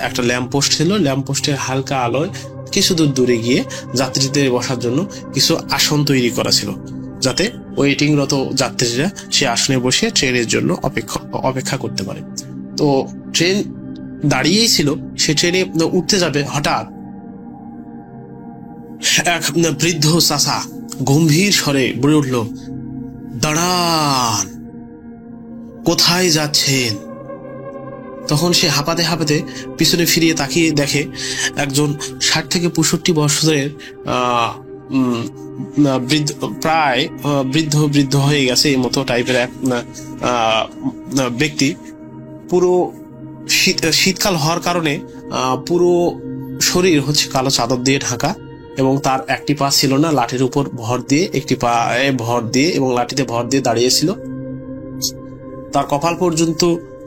একটা ল্যাম্প পোস্ট ছিল। ল্যাম্প পোস্টের হালকা আলোয় কিছু দূর দূরে গিয়ে যাত্রীদের বসার জন্য কিছু আসন তৈরি করা ছিল, যাতে ওয়েটিংরত যাত্রীরা সে আসনে বসে ট্রেনের জন্য অপেক্ষা করতে পারে। তো ট্রেন দাঁড়িয়েই ছিল, সে ট্রেনে উঠতে যাবে, হঠাৎ এক বৃদ্ধ চাচা গম্ভীর স্বরে বলে উঠল, দাঁড়ান, কোথায় যাচ্ছেন? তখন সে হাঁপাতে হাঁপাতে পিছনে ফিরিয়ে তাকিয়ে দেখে একজন 60 থেকে 65 বছরের প্রায় বৃদ্ধ হয়ে গেছে এই মতো টাইপের এক ব্যক্তি। পুরো শীতকাল হওয়ার কারণে পুরো শরীর হচ্ছে কালো চাদর দিয়ে ঢাকা এবং তার একটি পা ছিল না, লাঠির উপর ভর দিয়ে, একটি পায়ে ভর দিয়ে এবং লাঠিতে ভর দিয়ে দাঁড়িয়েছিল। তার কপাল পর্যন্ত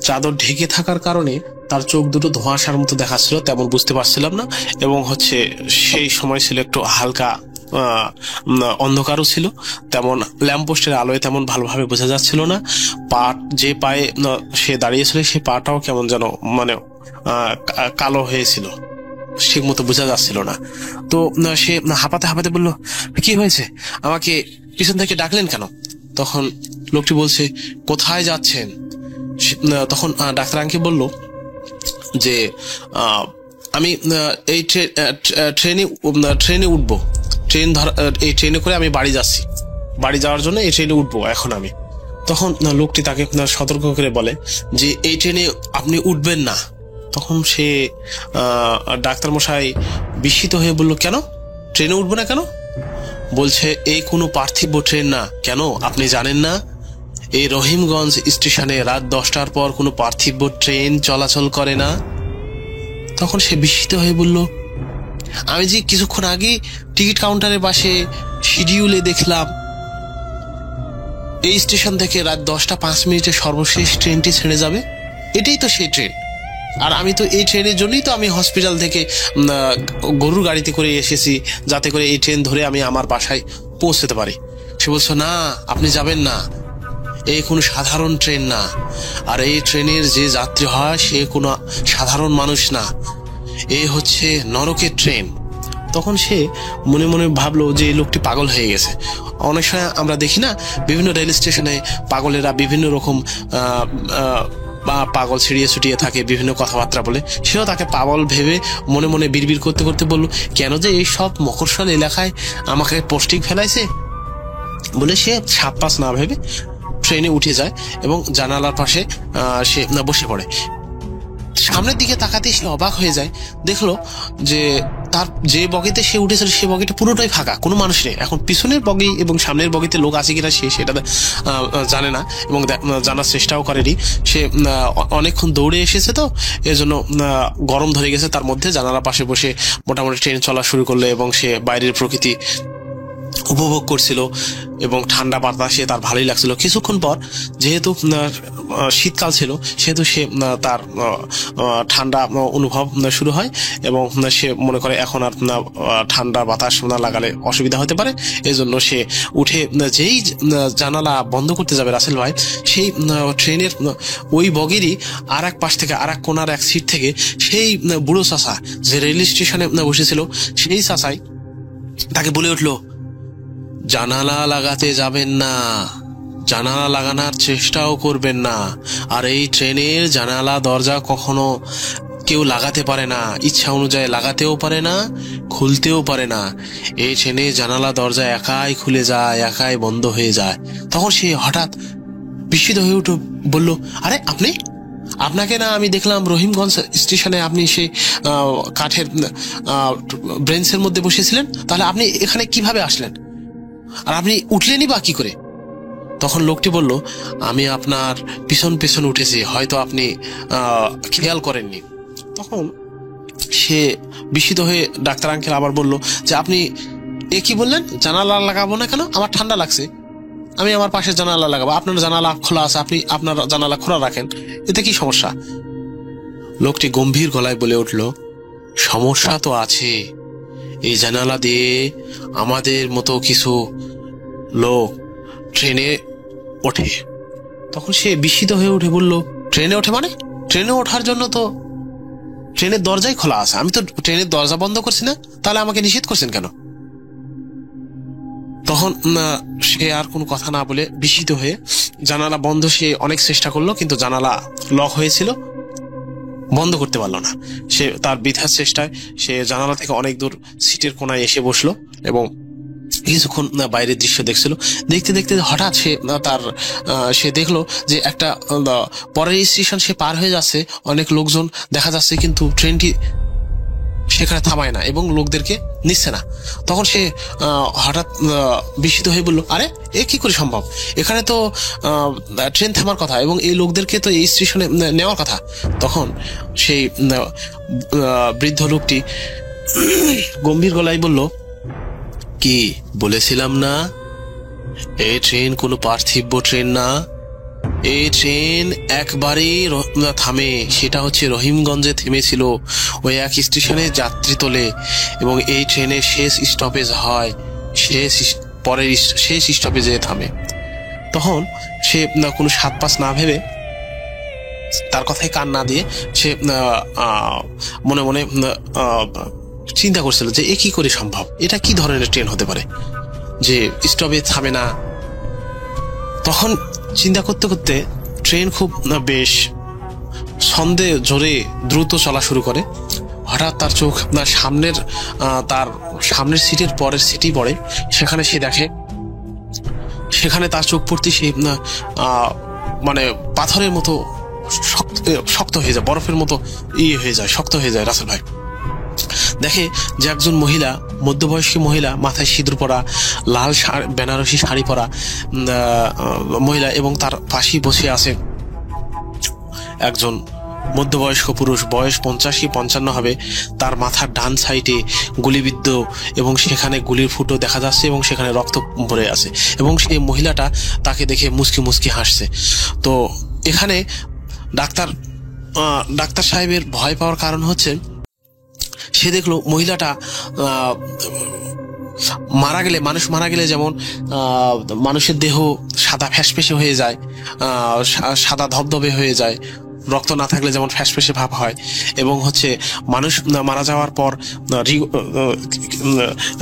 চাদর ঢেকে থাকার কারণে তার চোখ দুটো ধোঁয়াশার মতো দেখাচ্ছিল, তেমন বুঝতে পারছিলাম না। এবং হচ্ছে সেই সময় ছিল একটু হালকা অন্ধকারও ছিল, তেমন ল্যাম্পপোস্টের আলোয় তেমন ভালোভাবে বোঝা যাচ্ছিল না। পা যে পায়ে সে দাঁড়িয়েছিল সেই পাটাও কেমন যেন মানে কালো হয়েছিল, ঠিক মতো বোঝা যাচ্ছিল না। তো সে হাঁপাতে হাঁপাতে বলল, কি হয়েছে, আমাকে পিছন থেকে ডাকলেন কেন? তখন লোকটি বলছে, কোথায় যাচ্ছেন? তখন ডাক্তার আঙ্কেল বলল, যে আমি এই ট্রেনে উঠবো, এই ট্রেনে করে আমি বাড়ি যাচ্ছি, বাড়ি যাওয়ার জন্য এই ট্রেনে উঠবো এখন আমি। তখন লোকটি তাকে সতর্ক করে বলে যে এই ট্রেনে আপনি উঠবেন না। তখন সে ডাক্তার মশাই বিস্মিত হয়ে বলল, কেন ট্রেনে উঠবো না কেন? বলছে এই কোনো পার্থিব ট্রেন না। কেন আপনি জানেন না এই রহিমগঞ্জ স্টেশনে রাত 10টার পর কোনো পার্থিব ট্রেন চলাচল করে না? তখন সে বিস্মিত হয়ে বলল, আমি যে কিছুক্ষণ আগে টিকিট কাউন্টারের পাশে শিডিউলে দেখলাম এই স্টেশন থেকে রাত 10:05 সর্বশেষ ট্রেনটি ছেড়ে যাবে, এটাই তো সেই ট্রেন। আর আমি তো এই ট্রেনের জন্যই তো আমি হসপিটাল থেকে গরুর গাড়িতে করে এসেছি, যাতে করে এই ট্রেন ধরে আমি আমার বাসায় পৌঁছতে পারি। সে বলছে, না আপনি যাবেন না, এই কোনো সাধারণ ট্রেন না, আর এই ট্রেনের যে যাত্রী হয় সে কোনো সাধারণ মানুষ না, এ হচ্ছে নরকের ট্রেন। তখন সে মনে মনে ভাবলো যে এই লোকটি পাগল হয়ে গেছে। অনেক সময় আমরা দেখি না বিভিন্ন রেল স্টেশনে পাগলেরা বিভিন্ন রকম পাগল ছিড়িয়ে ছুটিয়ে থাকে, বিভিন্ন কথাবার্তা বলে। সেও তাকে পাগল ভেবে মনে মনে বিড়বিড় করতে করতে বলল, কেন যে এই সব মকরশাল এলাকায় আমাকে পোস্টিং ফেলাইছে বলে সে সাত পাঁচ না ভেবে ট্রেনে উঠে যায় এবং জানালার পাশে সে বসে পড়ে। সামনের দিকে তাকাতেই সে অবাক হয়ে যায়, দেখলো যে তার যে বগিতে সে উঠেছিল সে বগিটা পুরোটাই ফাঁকা, কোনো মানুষ নেই। এখন পিছনের বগি এবং সামনের বগিতে লোক আছে কিনা সে সেটা জানে না এবং জানার চেষ্টাও করেনি। সে অনেকক্ষণ দৌড়ে এসেছে, তো এজন্য গরম ধরে গেছে তার মধ্যে। জানালার পাশে বসে মোটামুটি ট্রেন চলা শুরু করলো এবং সে বাইরের প্রকৃতি উপভোগ করছিল এবং ঠান্ডা বাতাসে তার ভালোই লাগছিল। কিছুক্ষণ পর যেহেতু শীতকাল ছিল সেহেতু সে তার ঠান্ডা অনুভব শুরু হয় এবং সে মনে করে এখন আর ঠান্ডা বাতাস না লাগালে অসুবিধা হতে পারে। এই জন্য সে উঠে যেই জানালা বন্ধ করতে যাবে রাসেল ভাই, সেই ট্রেনের ওই বগিরই আর এক পাশ থেকে আর এক কোনার এক সিট থেকে সেই বুড়ো চাচা যে রেল স্টেশনে বসেছিল সেই চাচাই তাকে বলে উঠলো, জানালা লাগাতে যাবেন না, জানালা লাগানোর চেষ্টাও করবেন না, আর এই ট্রেনের জানালা দরজা কখনো কেউ লাগাতে পারে না, ইচ্ছা অনুযায়ী লাগাতেও পারে না, খুলতেও পারে না। এই ট্রেনে জানালা দরজা একাই খুলে যায়, একাই বন্ধ হয়ে যায়। তখন সে হঠাৎ বিস্মিত হয়ে উঠে বলল, আরে আপনাকে না আমি দেখলাম রহিমগঞ্জ স্টেশনে, আপনি সেই কাঠের ব্রেঞ্চের মধ্যে বসেছিলেন, তাহলে আপনি এখানে কিভাবে আসলেন আর আপনি উঠলেনই বা কি করে? তখন লোকটি বলল, আমি আপনার পিছন পিছন উঠেছি, হয়তো আপনি খেয়াল করেননি। তখন সে বিস্মিত হয়ে ডাক্তার আঙ্কেল আবার বলল যে, আপনি কি বললেন? জানালা লাগাবো না কেন? আমার ঠান্ডা লাগছে, আমি আমার পাশে জানালা লাগাবো। আপনার জানালা খোলা আছে, আপনি আপনার জানালা খোলা রাখেন, এতে কি সমস্যা? লোকটি গম্ভীর গলায় বলে উঠল, সমস্যা তো আছে, এই জানালা দিয়ে আমাদের মতো কিছু লোক ট্রেনে ওঠে। তখন সে বিস্মিত হয়ে উঠে বলল, ট্রেনে ওঠে মানে? ট্রেনে ওঠার জন্য তো ট্রেনের দরজাই খোলা আছে, আমি তো ট্রেনের দরজা বন্ধ করছি না, তাহলে আমাকে নিষেধ করছেন কেন? তখন সে আর কোনো কথা না বলে বিস্মিত হয়ে জানালা বন্ধ সে অনেক চেষ্টা করলো, কিন্তু জানালা লক হয়েছিল, বন্ধ করতে পারলো না। সে তার বৃথার চেষ্টায় সে জানালা থেকে অনেক দূর সিটের কোনায় এসে বসলো এবং কিছুক্ষণ বাইরের দৃশ্য দেখছিল। দেখতে দেখতে হঠাৎ সে দেখলো যে একটা পরের স্টেশন সে পার হয়ে যাচ্ছে, অনেক লোকজন দেখা যাচ্ছে, কিন্তু ট্রেনটি সেখানে থামায় না এবং লোকদেরকে নিচ্ছে না। তখন সে হঠাৎ বিস্মিত হয়ে বলল, আরে এ কি করে সম্ভব? এখানে তো ট্রেন থামার কথা এবং এই লোকদেরকে তো এই স্টেশনে নেওয়ার কথা। তখন সেই বৃদ্ধ লোকটি গম্ভীর গলায় বলল, কি বলেছিলাম না, এই ট্রেন কোনো পার্থিব ট্রেন না, এই ট্রেন একবারেই থামে, সেটা হচ্ছে রহিমগঞ্জে থেমেছিল, ওই এক স্টেশনে যাত্রী তোলে এবং এই ট্রেনের শেষ স্টপেজ হয়, পরের শেষ স্টপেজে থামে। তখন সে কোনো সাত পাঁচ না ভেবে, তার কথায় কান না দিয়ে সে মনে মনে চিন্তা করছিল যে এ কি করে সম্ভব, এটা কি ধরনের ট্রেন হতে পারে যে স্টপেজ থামে না। তখন চিন্তা করতে করতে ট্রেন খুব বেশ ছন্দে জোরে দ্রুত চলা শুরু করে। হঠাৎ তার চোখ তার সামনের সিটের পরের সিটই পড়ে। সেখানে সে দেখে, সেখানে তার চোখ পড়তে সে মানে পাথরের মতো শক্ত হয়ে যায়, বরফের মতো হয়ে যায়, শক্ত হয়ে যায়। রাসেল ভাই দেখে যে একজন মহিলা, মধ্যবয়স্ক মহিলা, মাথায় সিঁদুর পরা, লাল বেনারসি শাড়ি পরা মহিলা, এবং তার পাশেই বসে আছে একজন মধ্যবয়স্ক পুরুষ, বয়স 85-55 হবে। তার মাথার ডান সাইডে গুলিবিদ্ধ এবং সেখানে গুলির ফুটো দেখা যাচ্ছে এবং সেখানে রক্ত ভরে আছে, এবং সেই মহিলাটা তাকে দেখে মুচকি মুচকি হাসছে। তো এখানে ডাক্তার সাহেবের ভয় পাওয়ার কারণ হচ্ছে, সে দেখলো মহিলাটা মানুষ মারা গেলে যেমন মানুষের দেহ সাদা ফ্যাসফেসে হয়ে যায়, সাদা ধবধবে হয়ে যায়, রক্ত না থাকলে যেমন ফ্যাসফেসে ভাব হয়, এবং মানুষ মারা যাওয়ার পর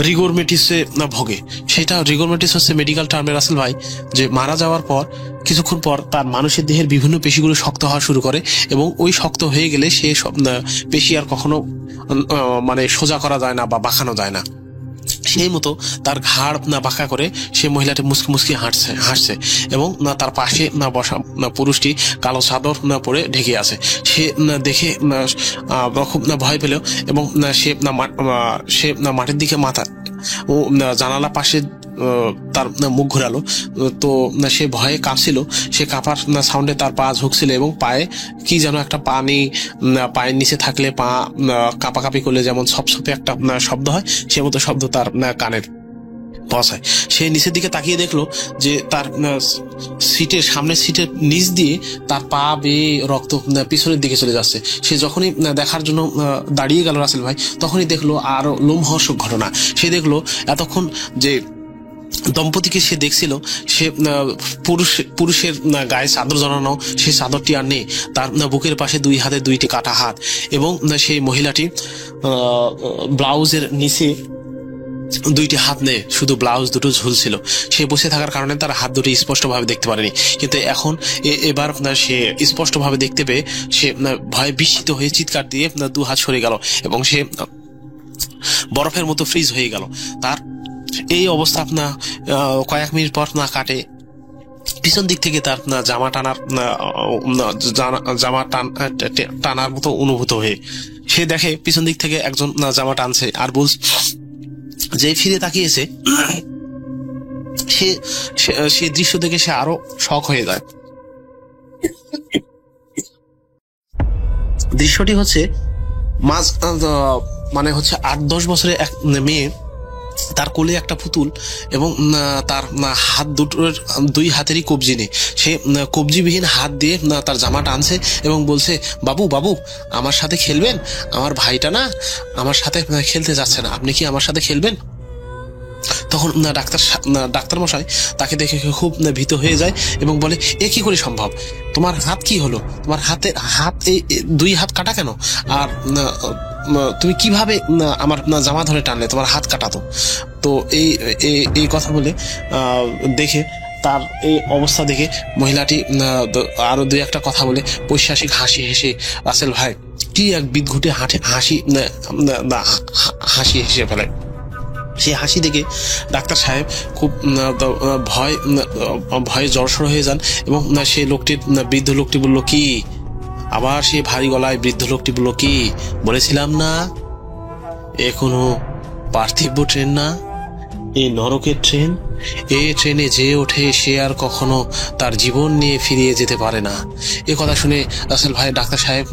রিগোরমেটিসে ভোগে। সেটা রিগোরমেটিস হচ্ছে মেডিকেল টার্মে রাসেল ভাই, যে মারা যাওয়ার পর কিছুক্ষণ পর তার মানুষের দেহের বিভিন্ন পেশিগুলো শক্ত হওয়া শুরু করে, এবং ওই শক্ত হয়ে গেলে সে পেশি আর কখনো সোজা করা যায় না বা বাঁকানো যায় না। সেই মতো তার ঘাড় বাঁকা করে সে মহিলাটি মুসকি মুসকি হাসছে, এবং তার পাশে বসা পুরুষটি কালো চাদর পরে ঢেকে আছে। সে দেখে খুব ভয় পেল, এবং সে মাটির দিকে মাথা ও জানালা পাশে তার মুখ ঘোরালো। তো সে ভয়ে কাঁপছিল, সে কাঁপার সাউন্ডে তার পা ঝুঁকছিল, এবং পায়ে কি যেন একটা পায়ের নিচে থাকলে পা কাঁপাকাঁপি করলে যেমন ছপছপে একটা শব্দ হয়, সে মতো শব্দ তার কানের পৌঁছায়। সে নিচের দিকে তাকিয়ে দেখলো যে তার সামনের সিটের নিচ দিয়ে তার পা বেয়ে রক্ত পিছনের দিকে চলে যাচ্ছে। সে যখনই দেখার জন্য দাঁড়িয়ে গেল রাসেল ভাই, তখনই দেখলো আরো লোমহর্ষক ঘটনা। সে দেখলো এতক্ষণ যে দম্পতিকে সে দেখছিল, সে পুরুষের গায়ে চাদর জড়ানো, সেই চাদরটি আর নেই। তার বুকের পাশে 2 হাতে 2টি কাটা হাত, এবং সেই মহিলাটি ব্লাউজের নিচে 2টি হাত নেই, শুধু ব্লাউজ দুটো ঝুলছিল। সে বসে থাকার কারণে তার হাত দুটি স্পষ্টভাবে দেখতে পারেনি, কিন্তু এখন এবার সে স্পষ্টভাবে দেখতে পেয়ে সে ভয়ে বিস্মিত হয়ে চিৎকার দিয়ে 2 হাত সরে গেল, এবং সে বরফের মতো ফ্রিজ হয়ে গেল। তার এই অবস্থা কয়েক মিনিট পর কাটে। পিছন দিক থেকে তার জামা টানার মতো অনুভূত হয়ে সে দেখে পিছন দিক থেকে একজন জামা টানছে, আর যে ফিরে তাকিয়েছে, সে দৃশ্য দেখে সে আরো শক হয়ে যায়। দৃশ্যটি হচ্ছে 8-10 বছরের এক মেয়ে, তার কোলে একটা পুতুল, এবং তার হাত দুটোর 2 হাতেরই কবজি নেই। সে কবজিবিহীন হাত দিয়ে তার জামা টানছে এবং বলছে, বাবু বাবু আমার সাথে খেলবেন? আমার ভাইটা না আমার সাথে খেলতে যাচ্ছে না, আপনি কি আমার সাথে খেলবেন? তখন ডাক্তার মশাই তাকে দেখে খুব ভীত হয়ে যায় এবং বলে, এ কি করে সম্ভব? তোমার হাত কি হলো? তোমার হাত 2 হাত কাটা কেন? আর তুমি কিভাবে আমার জামা ধরে টানলে? তোমার হাত কাটাতো। তো এই কথা বলে দেখে, তার এই অবস্থা দেখে মহিলাটি আরো 2-1টা কথা বলে পৈশাসিক হাসি হেসে রাসেল ভাই কি এক বিদঘুটে হাসি হেসে ফেলে। সেই হাসি দেখে ডাক্তার সাহেব খুব ভয়ে জড়সড় হয়ে যান, এবং সেই বৃদ্ধ লোকটি বলল, কি? আবার সেই ভারী গলায় বৃদ্ধ লোকটি বলল, কি বলেছিলাম না এ কোনো পার্থিব ট্রেন না, এ নরকের ট্রেন। এই ট্রেনে যে ওঠে সে আর কখনো তার জীবন নিয়ে ফিরিয়ে যেতে পারে না। এ কথা শুনে রাসেল ভাই ডাক্তার সাহেব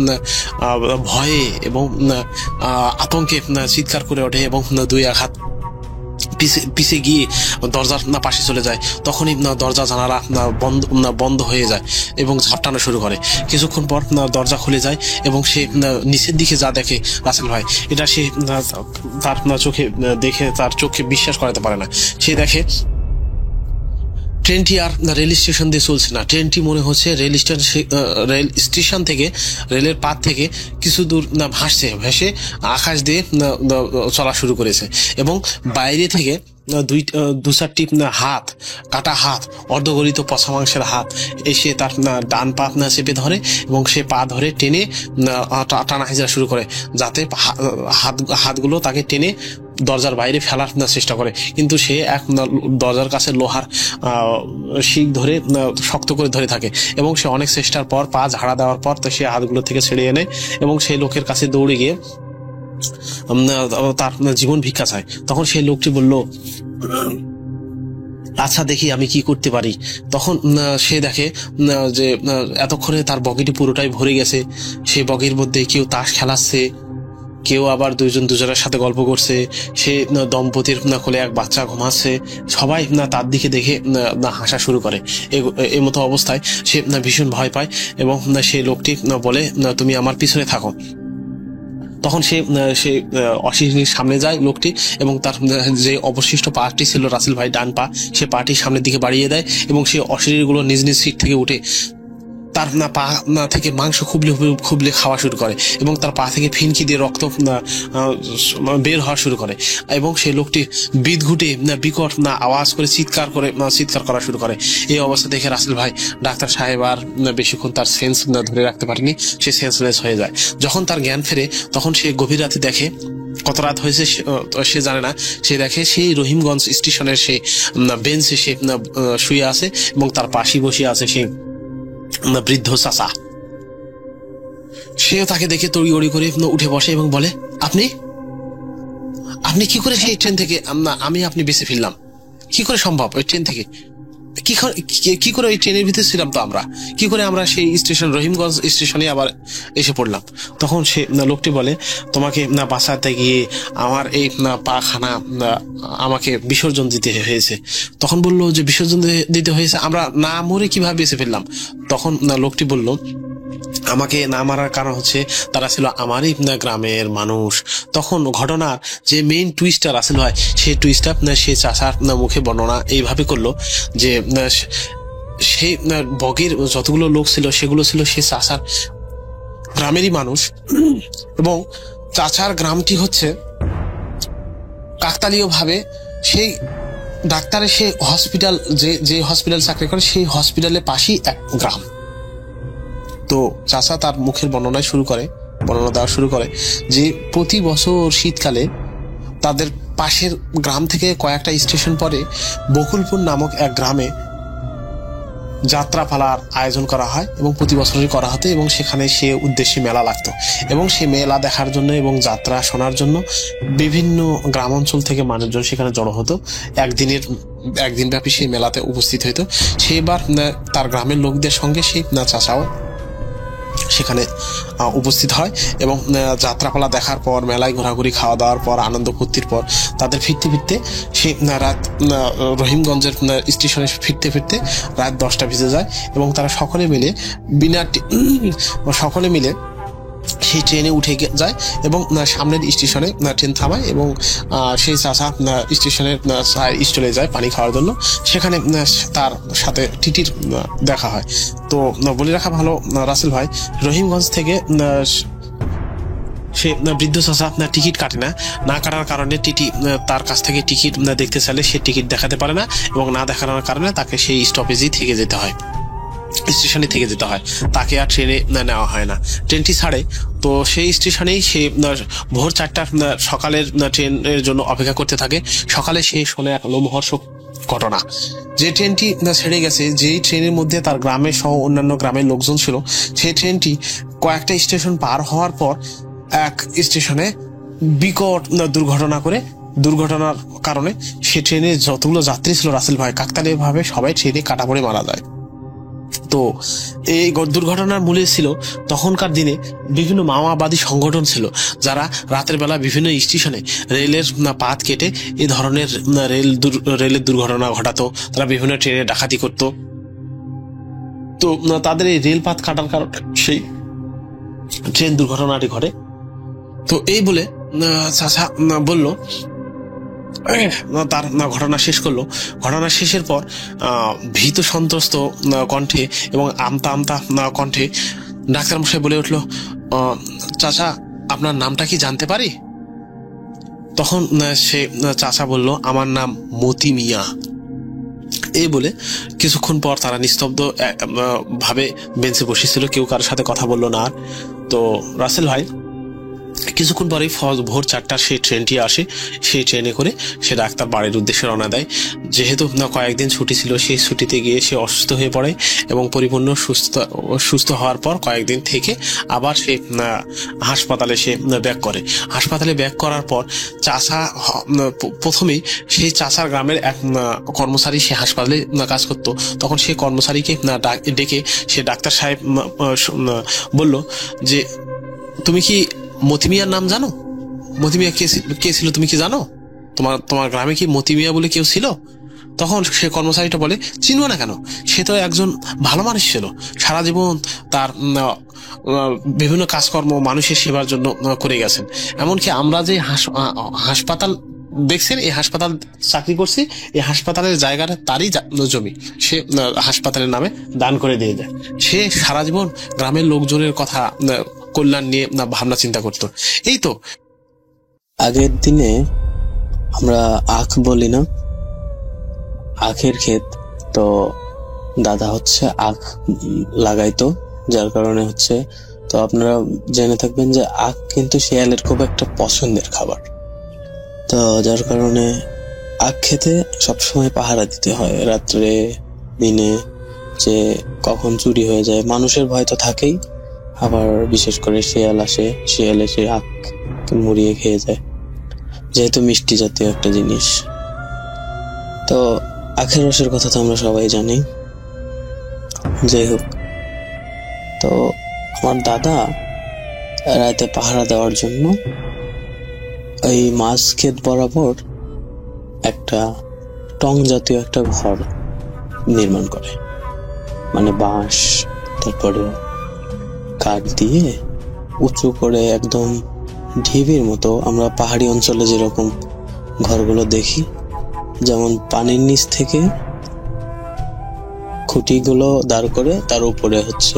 ভয়ে এবং আতঙ্কে চিৎকার করে ওঠে, এবং 2-1 হাত পিছে গিয়ে দরজার পাশে চলে যায়। তখনই দরজা জানালা বন্ধ হয়ে যায় এবং ঝাপটানো শুরু করে। কিছুক্ষণ পর দরজা খুলে যায়, এবং সে নিচের দিকে যা দেখে রাসেল ভাই, এটা সে তার চোখে দেখে তার চোখে বিশ্বাস করাতে পারে না। সে দেখে ট্রেনটি আর রেল স্টেশন দিয়ে চলছে না। ট্রেনটি মনে হচ্ছে রেল স্টেশন থেকে, রেলের পাত থেকে কিছু দূর ভেসে আকাশ দিয়ে চলা শুরু করেছে, এবং বাইরে থেকে দু চারটি হাত, কাটা হাত, অর্ধগলিত পচা মাংসের হাত এসে তার ডান পা চেপে ধরে এবং সে পা ধরে টেনে টানা হেঁচড়া শুরু করে, যাতে হাতগুলো তাকে টেনে দরজার বাইরে ফেলার চেষ্টা করে। কিন্তু সে এক দরজার কাছে লোহার শিক ধরে শক্ত করে ধরে থাকে এবং সে অনেক চেষ্টার পর, পা ঝাড়া দেওয়ার পর তো সে হাতগুলো থেকে ছেড়ে এনে এবং সেই লোকের কাছে দৌড়ে গিয়ে তার জীবন ভিক্ষা চায়। তখন সেই লোকটি বলল, আচ্ছা দেখি আমি কি করতে পারি। তখন সে দেখে যে এতক্ষণে তার বগিটি পুরোটাই ভরে গেছে। সেই বগির মধ্যে কেউ তাস খেলাচ্ছে, কেউ আবার দুজনের সাথে গল্প করছে, সে দম্পতির কোলে এক বাচ্চা ঘুমাচ্ছে। সবাই তার দিকে দেখে হাসা শুরু করে। এই মতো অবস্থায় সে ভীষণ ভয় পায় এবং সেই লোকটি বলে, তুমি আমার পিছনে থাকো। তখন সে অশিরির সামনে যায় লোকটি এবং তার যে অবশিষ্ট পাটি ছিল রাসেল ভাই ডান পা, সে পাটি সামনের দিকে বাড়িয়ে দেয় এবং সেই অশিরিগুলো নিজ নিজ সিট থেকে উঠে তার পা থেকে মাংস খুবলে খাওয়া শুরু করে এবং তার পা থেকে ফিনকি দিয়ে রক্ত বের হওয়া শুরু করে এবং সেই লোকটি বিদঘুটে বিকট আওয়াজ করে চিৎকার করা শুরু করে। এই অবস্থা দেখে রাসেল ভাই ডাক্তার সাহেব আর বেশিক্ষণ তার সেন্স ধরে রাখতে পারেনি, সে সেন্সলেস হয়ে যায়। যখন তার জ্ঞান ফেরে তখন সে গভীর রাতে দেখে, কত রাত হয়েছে সে জানে না, সে দেখে সেই রহিমগঞ্জ স্টেশনের সে বেঞ্চে সে শুয়ে আছে এবং তার পাশে বসে আছে সেই বৃদ্ধ চাচা। সে তাকে দেখে তড়িগড়ি করে উঠে বসে এবং বলে, আপনি কি করে সেই ট্রেন থেকে আপনি বেঁচে ফিরলাম? কি করে সম্ভব? ওই ট্রেন থেকে কি করে ওই ট্রেনের ভিতরে ছিলাম তো আমরা, কি করে আমরা সেই স্টেশন রহিমগঞ্জ স্টেশনে আবার এসে পড়লাম? তখন সে লোকটি বলে, তোমাকে বাঁচাতে গিয়ে আমার এই পাখানা আমাকে বিসর্জন দিতে হয়েছে। তখন বললো যে বিসর্জন দিতে হয়েছে, আমরা না মরে কিভাবে বেঁচে ফেললাম? তখন লোকটি বলল, আমাকে না মারার কারণ হচ্ছে তারা ছিল আমারই গ্রামের মানুষ। তখন ঘটনার যে মেইন টুইস্টার আসলে হয়, সেই টুইস্টার সে চাষার মুখে বর্ণনা এইভাবে করলো যে সেই বগির যতগুলো লোক ছিল সেগুলো ছিল সে চাষার গ্রামেরই মানুষ এবং চাচার গ্রামটি হচ্ছে কাকতালীয় ভাবে সেই ডাক্তারের সেই হসপিটাল, যে হসপিটাল চাকরি করে সেই হসপিটালের পাশেই এক গ্রাম। তো চাচা তার মুখের বর্ণনা দেওয়া শুরু করে যে প্রতি বছর শীতকালে তাদের পাশের গ্রাম থেকে কয়েকটা স্টেশন পরে বকুলপুর নামক এক গ্রামে যাত্রাপালার আয়োজন করা হয় এবং প্রতি বছরই করা হতো এবং সেখানে সে উদ্দেশ্যে মেলা লাগতো এবং সে মেলা দেখার জন্য এবং যাত্রা শোনার জন্য বিভিন্ন গ্রাম অঞ্চল থেকে মানুষজন সেখানে জড়ো হতো। একদিন ব্যাপী সেই মেলাতে উপস্থিত হইতো। সেবার তার গ্রামের লোকদের সঙ্গে সেই চাচাও সেখানে উপস্থিত হয় এবং যাত্রাপালা দেখার পর, মেলায় ঘোরাঘুরি, খাওয়া দাওয়ার পর, আনন্দ ফুর্তির পর তাদের ফিরতে সেই রাত রহিমগঞ্জের স্টেশনে ফিরতে রাত 10টা বেজে যায় এবং তারা সকলে মিলে সেই ট্রেনে উঠে যায় এবং সামনের স্টেশনে ট্রেন থামায় এবং সেই চাচা স্টেশনের স্টলে যায় পানি খাওয়ার জন্য। সেখানে তার সাথে টিটির দেখা হয়। তো বলে রাখা ভালো রাসেল ভাই, রহিমগঞ্জ থেকে সে বৃদ্ধ চাচা টিকিট কাটে না কাটার কারণে টিটি তার কাছ থেকে টিকিট দেখতে চাইলে সে টিকিট দেখাতে পারে না এবং না দেখানোর কারণে তাকে সেই স্টপেজেই থেকে যেতে হয়, স্টেশনে থেকে যেতে হয়। তাকে আর ট্রেনে নেওয়া হয় না। ট্রেনটি ছাড়ে তো সেই স্টেশনেই সে ভোর 4টার সকালের ট্রেনের জন্য অপেক্ষা করতে থাকে। সকালে সে শোনে এক লোমহর্ষক ঘটনা, যে ট্রেনটি ছেড়ে গেছে, যেই ট্রেনের মধ্যে তার গ্রামের সহ অন্যান্য গ্রামের লোকজন ছিল, সেই ট্রেনটি কয়েকটা স্টেশন পার হওয়ার পর এক স্টেশনে বিকট দুর্ঘটনার কারণে সে ট্রেনে যতগুলো যাত্রী ছিল রাসেল ভাই, কাকতালীয় ভাবে সবাই ট্রেনে কাটা পড়ে মারা যায়। তো এই দুর্ঘটনার মূলে ছিল তখনকার দিনে বিভিন্ন মাওবাদী সংগঠন ছিল, যারা রাতের বেলা বিভিন্ন স্টেশনে রেলের পাত কেটে এই ধরনের রেলের দুর্ঘটনা ঘটাতো। তারা বিভিন্ন ট্রেনে ডাকাতি করত। তো তাদের এই রেল পাত কাটার কারণে সেই ট্রেন দুর্ঘটনাটি ঘটে। তো এই বলে চাচা বলল, তার ঘটনা শেষ করলো। ঘটনা শেষের পর ভীত সন্ত্রস্ত কণ্ঠে এবং আমতা কণ্ঠে ডাক্তার মশাই বলে উঠলো, চাচা আপনার নামটা কি জানতে পারি? তখন সে চাচা বলল, আমার নাম মতি মিয়া। এই বলে কিছুক্ষণ পর তারা নিস্তব্ধ ভাবে বেঞ্চে বসেছিল, কেউ কারোর সাথে কথা বললো না। আর তো রাসেল ভাই কিছুক্ষণ পরেই ভোর 4টার সেই ট্রেনটি আসে। সেই ট্রেনে করে সে ডাক্তার বাড়ির উদ্দেশ্যে রওনা দেয়। যেহেতু কয়েকদিন ছুটি ছিল, সেই ছুটিতে গিয়ে সে অসুস্থ হয়ে পড়ে এবং পরিপূর্ণ সুস্থ হওয়ার পর কয়েকদিন থেকে আবার সে হাসপাতালে সে ব্যাক করে। হাসপাতালে ব্যাক করার পর চাচা প্রথমেই সেই চাচার গ্রামের এক কর্মচারী সে হাসপাতালে কাজ করতো। তখন সে কর্মচারীকে ডেকে সে ডাক্তার সাহেব বলল যে, তুমি কি মতি মিয়ার নাম জানো? মতি মিয়া কে ছিল তুমি কি জানো? তোমার গ্রামে কি মতি মিয়া বলে কেউ ছিল? তখন সে কর্মচারীটা বলে, চিনবো না কেন, সে তো একজন ভালো মানুষ ছিল, সারা জীবন তার বিভিন্ন কাজকর্ম মানুষের সেবার জন্য করে গেছেন। এমনকি আমরা যে হাসপাতাল দেখছেন, এই হাসপাতাল চাকরি করছি, এই হাসপাতালের জায়গাটা তারই জমি, সে হাসপাতালের নামে দান করে দিয়ে দেয়। সে সারা জীবন গ্রামের লোকজনের কথা কল্যাণ নিয়ে ভাবনা চিন্তা করতো। এই তো আগের দিনে আমরা আখ বলি না, আখের ক্ষেত, তো দাদা হচ্ছে আখ লাগাইতো, যার কারণে হচ্ছে, তো আপনারা জেনে থাকবেন যে আখ কিন্তু শিয়ালের খুব একটা পছন্দের খাবার। তো যার কারণে আখ খেতে সবসময় পাহারা দিতে হয়, রাত্রে দিনে, যে কখন চুরি হয়ে যায়। মানুষের ভয় তো থাকেই, আবার বিশেষ করে শিয়াল আসে, শিয়াল এসে আখ মুড়িয়ে খেয়ে যায়, যেহেতু মিষ্টি জাতীয় একটা জিনিস। তো আখের রসের কথা তো আমরা সবাই জানি। যাই হোক, তো আমার দাদা রাতে পাহারা দেওয়ার জন্য ওই মাছ ক্ষেত বরাবর একটা টং জাতীয় একটা ঘর নির্মাণ করে, মানে বাঁশ তারপরে কাঠ দিয়ে উঁচু করে একদম ঢিবির মতো। আমরা পাহাড়ি অঞ্চলে যেরকম ঘরগুলো দেখি, যেমন পানির নিচ থেকে খুঁটিগুলো দাঁড় করে তার উপরে হচ্ছে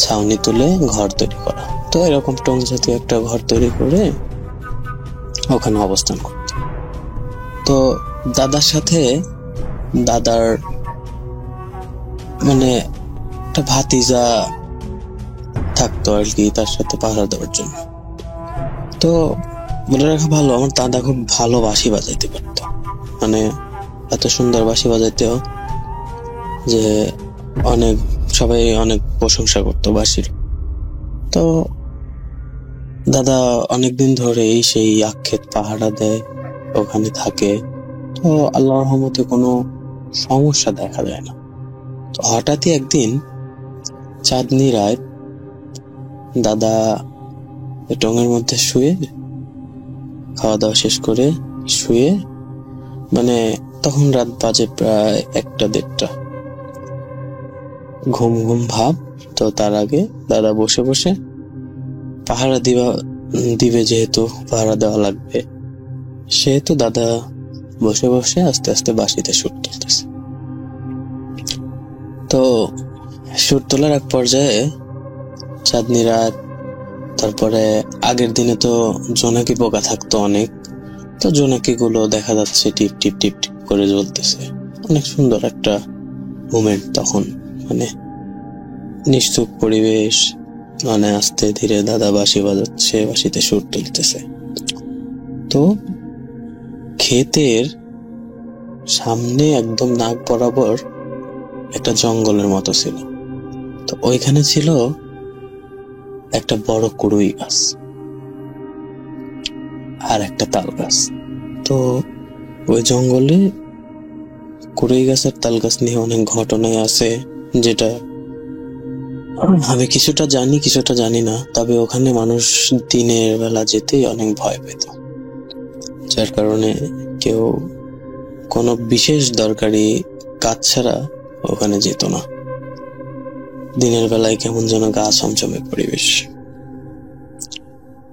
ছাউনি তুলে ঘর তৈরি করা, তো এরকম টং জাতীয় একটা ঘর তৈরি করে ওখানে অবস্থান করত। তো দাদার সাথে দাদার মানে একটা ভাতিজা থাকতো আর কি, তার সাথে পাহারা দেওয়ার জন্য। তো বলে রাখা ভালো, আমার দাদা খুব ভালো বাঁশি বাজাইতে পারতো, মানে এত সুন্দর বাঁশি বাজাইতেও যে সবাই অনেক প্রশংসা করতো বাঁশির। তো দাদা অনেকদিন ধরেই সেই আক্ষেত পাহারা দেয়, ওখানে থাকে। তো আল্লাহর রহমতে কোনো সমস্যা দেখা যায় না। তো হঠাৎই একদিন চাঁদনি রাত, দাদা টঙের মধ্যে শুয়ে, খাওয়া দাওয়া শেষ করে শুয়ে, মানে তখন রাত বাজে প্রায় 1টা-1:30, ঘুম ঘুম ভাব। তো তার আগে দাদা বসে বসে পাহারা দিবে, যেহেতু পাহারা দেওয়া লাগবে, সেহেতু দাদা বসে বসে আস্তে আস্তে বাঁশিতে সুর তুলতেছে। তো সুর তোলার এক পর্যায়ে চাঁদনি রাত, তারপরে আগের দিনে তো জোনাকি পোকা থাকতো অনেক, তো জোনাকি গুলো দেখা যাচ্ছে টিপ টিপ টিপ টিপ করে জ্বলতেছে। অনেক সুন্দর একটা মোমেন্ট তখন, মানে নিশ্চুপ পরিবেশ, মানে আস্তে ধীরে দাদা বাঁশি বাজাচ্ছে, বাঁশিতে সুর তুলতেছে। তো ক্ষেতের সামনে একদম নাক বরাবর একটা জঙ্গলের মতো ছিল। তো ওইখানে ছিল একটা বড় কুড়ুই গাছ আর একটা তাল গাছ। তো ওই জঙ্গলে কুড়ুই গাছ আর তাল গাছ নিয়ে অনেক ঘটনাই আছে, যেটা আমি কিছুটা জানি কিছুটা জানি না। তবে ওখানে মানুষ দিনের বেলা যেতেই অনেক ভয় পেত, যার কারণে কেউ কোনো বিশেষ দরকারি কাজ ছাড়া ওখানে যেত না। দিনের বেলায় কেমন যেন গা ছমছমে পরিবেশ।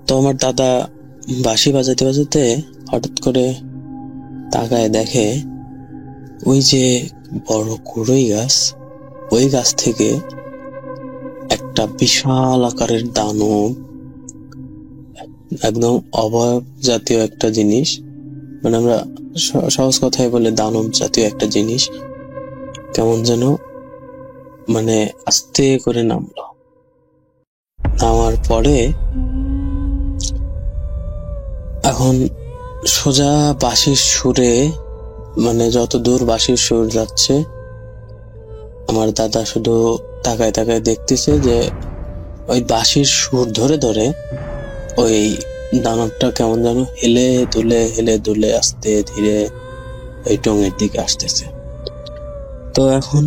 তো আমার দাদা বাঁশি বাজাতে বাজাতে হঠাৎ করে তাকায়, দেখে ওই যে বড় কুড়ুই গাছ, ওই গাছ থেকে একটা বিশাল আকারের দানব একদম অবয়ব জাতীয় একটা জিনিস, মানে আমরা সহজ কথায় বলে দানব জাতীয় একটা জিনিস কেমন যেন মানে আস্তে করে নামলো। নামার পরে এখন সোজা বাঁশির সুরে, মানে যত দূর বাঁশির সুর যাচ্ছে আমার দাদা শুধু তাকায় তাকায় দেখতেছে যে ওই বাঁশির সুর ধরে ধরে ওই দানবটা কেমন যেন হেলে দুলে আস্তে ধীরে ওই টঙের দিকে আসতেছে। তো এখন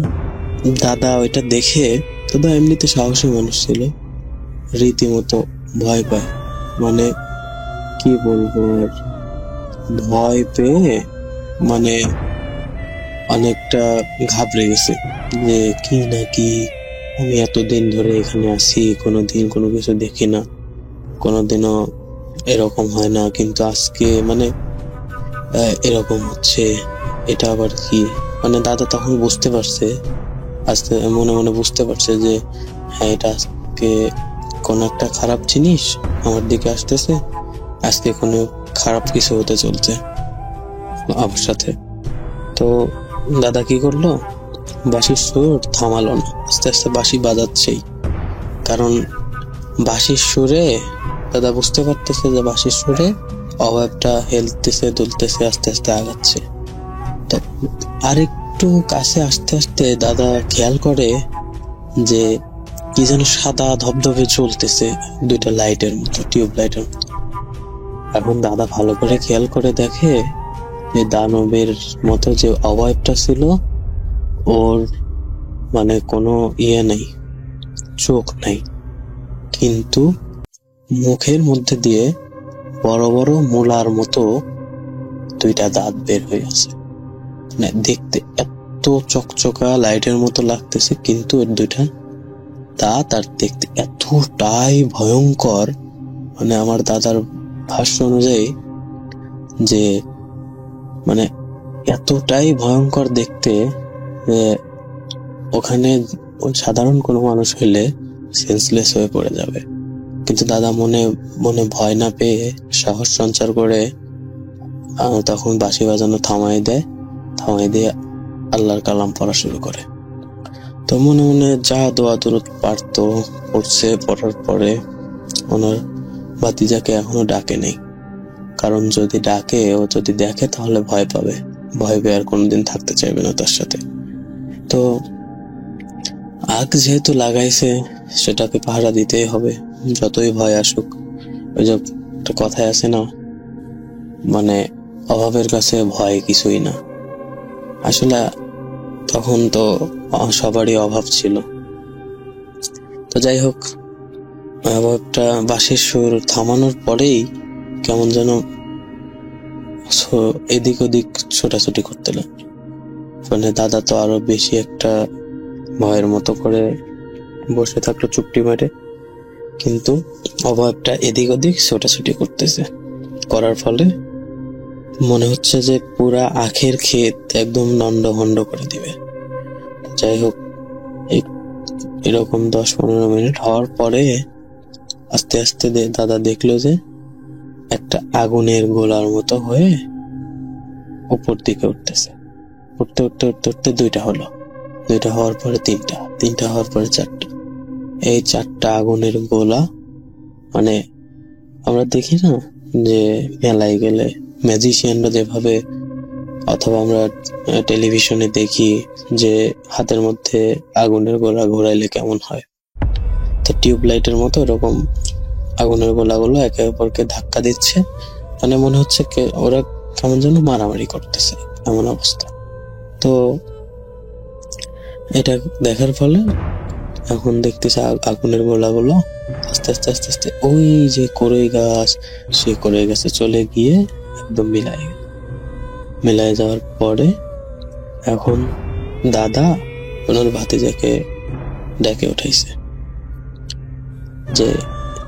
দাদা ওইটা দেখে, দাদা এমনিতে সাহসী মানুষ ছিল, রীতিমতো ভয় পায়, মানে কি বলবো আর, ভয় পেয়ে মানে অনেকটা ঘাবড়ে গেছে যে কি না কি, আমি এতদিন ধরে এখানে আছি, কোনোদিন কোনো কিছু দেখি না, কোনোদিনও এরকম হয় না, কিন্তু আজকে মানে এরকম হচ্ছে, এটা আবার কি। মানে দাদা তখন বুঝতে পারছে, আস্তে মনে মনে বুঝতে পারছে যে হ্যাঁ এটা আজকে কোন একটা খারাপ জিনিস আমার দিকে আসতেছে, আজকে কোনো খারাপ কিছু হতে চলছে আমার সাথে। তো দাদা কি করলো, বাঁশির সুর থামালো না, আস্তে আস্তে বাঁশি বাজাচ্ছেই, কারণ বাঁশির সুরে দাদা বুঝতে পারতেছে যে বাঁশির সুরে অভাবটা হেলতেছে দুলতেছে আস্তে আস্তে আগাচ্ছে। তো আরেকটু কাছে আসতে আসতে দাদা খেয়াল করে যে কি যেন সাদা ধবধবে চলতেছে, দুইটা লাইটের মতো, টিউব লাইটের মতো। এখন দাদা ভালো করে খেয়াল করে দেখে যে দানবের মতো যে অবয়বটা ছিল ওর মানে কোনো ইয়ে নেই, চোখ নাই, কিন্তু মুখের মধ্যে দিয়ে বড় বড় মূলার মতো দুইটা দাঁত বের হয়ে আছে। মানে দেখতে এত চকচকা লাইটের মতো লাগতেছে, কিন্তু এর দুইটা দাঁত আর দেখতে এতটাই ভয়ঙ্কর, মানে আমার দাদার ভাষ্য অনুযায়ী যে মানে এতটাই ভয়ঙ্কর দেখতে যে ওখানে সাধারণ কোনো মানুষ হইলে সেন্সলেস হয়ে পড়ে যাবে। কিন্তু দাদা মনে মনে ভয় না পেয়ে সাহস সঞ্চার করে তখন বাঁশি বাজানো থামাই দিয়ে আল্লাহর কালাম পড়া শুরু করে। তো মনে মনে যা দোয়া দরুদ পারতো পড়ছে, পড়ার পরে ওনার ভাতিজাকে এখনো ডাকে নেই, কারণ যদি ডাকে, ও যদি দেখে তাহলে ভয় পাবে, ভয় পেয়ে আর কোনোদিন থাকতে চাইবে না তার সাথে। তো আগ যেহেতু লাগাইছে সেটাকে পাহারা দিতেই হবে, যতই ভয় আসুক। ওই যে একটা কথায় আছে না, মানে অভাবের কাছে ভয় কিছুই না। আসলে তখন তো সবারই অভাব ছিল। তো যাই হোক, অভাবটা বাঁশির সুর থামানোর পরেই কেমন যেন এদিক ওদিক ছোটাছুটি করতে লাগলো। মানে দাদা তো আরো বেশি একটা ভয়ের মতো করে বসে থাকলো চুপটি মেরে, কিন্তু অভাবটা এদিক ওদিক ছোটাছুটি করতেছে, করার ফলে মনে হচ্ছে যে পুরা আখের ক্ষেত একদম লন্ডভন্ড করে দিবে। যাই হোক, এরকম 10-15 মিনিট হওয়ার পরে আস্তে আস্তে দাদা দেখলো যে একটা আগুনের গোলার মতো হয়ে উপর দিকে উঠতেছে। উঠতে উঠতে উঠতে উঠতে দুইটা হলো, দুইটা হওয়ার পরে তিনটা হওয়ার পরে চারটা। এই 4টা আগুনের গোলা, মানে আমরা দেখি না যে মেলায় গেলে ম্যাজিশিয়ানরা যেভাবে, অথবা আমরা টেলিভিশনে দেখি যে হাতের মধ্যে আগুনের গোলা ঘোরাইলে কেমন হয়, তো টিউব লাইটের মতো এরকম আগুনের গোলাগুলো একে অপরকে ধাক্কা দিচ্ছে, মানে মনে হচ্ছে ওরা কেমন যেন মারামারি করতেছে, এমন অবস্থা। তো এটা দেখার ফলে এখন দেখতেছে আগুনের গোলাগুলো আস্তে আস্তে আস্তে আস্তে ওই যে কড়ই গাছ, সে কড়ই গাছে চলে গিয়ে একদম মিলাই যাওয়ার পরে এখন দাদা ওনার ভাতিজাকে ডেকে উঠাইছে যে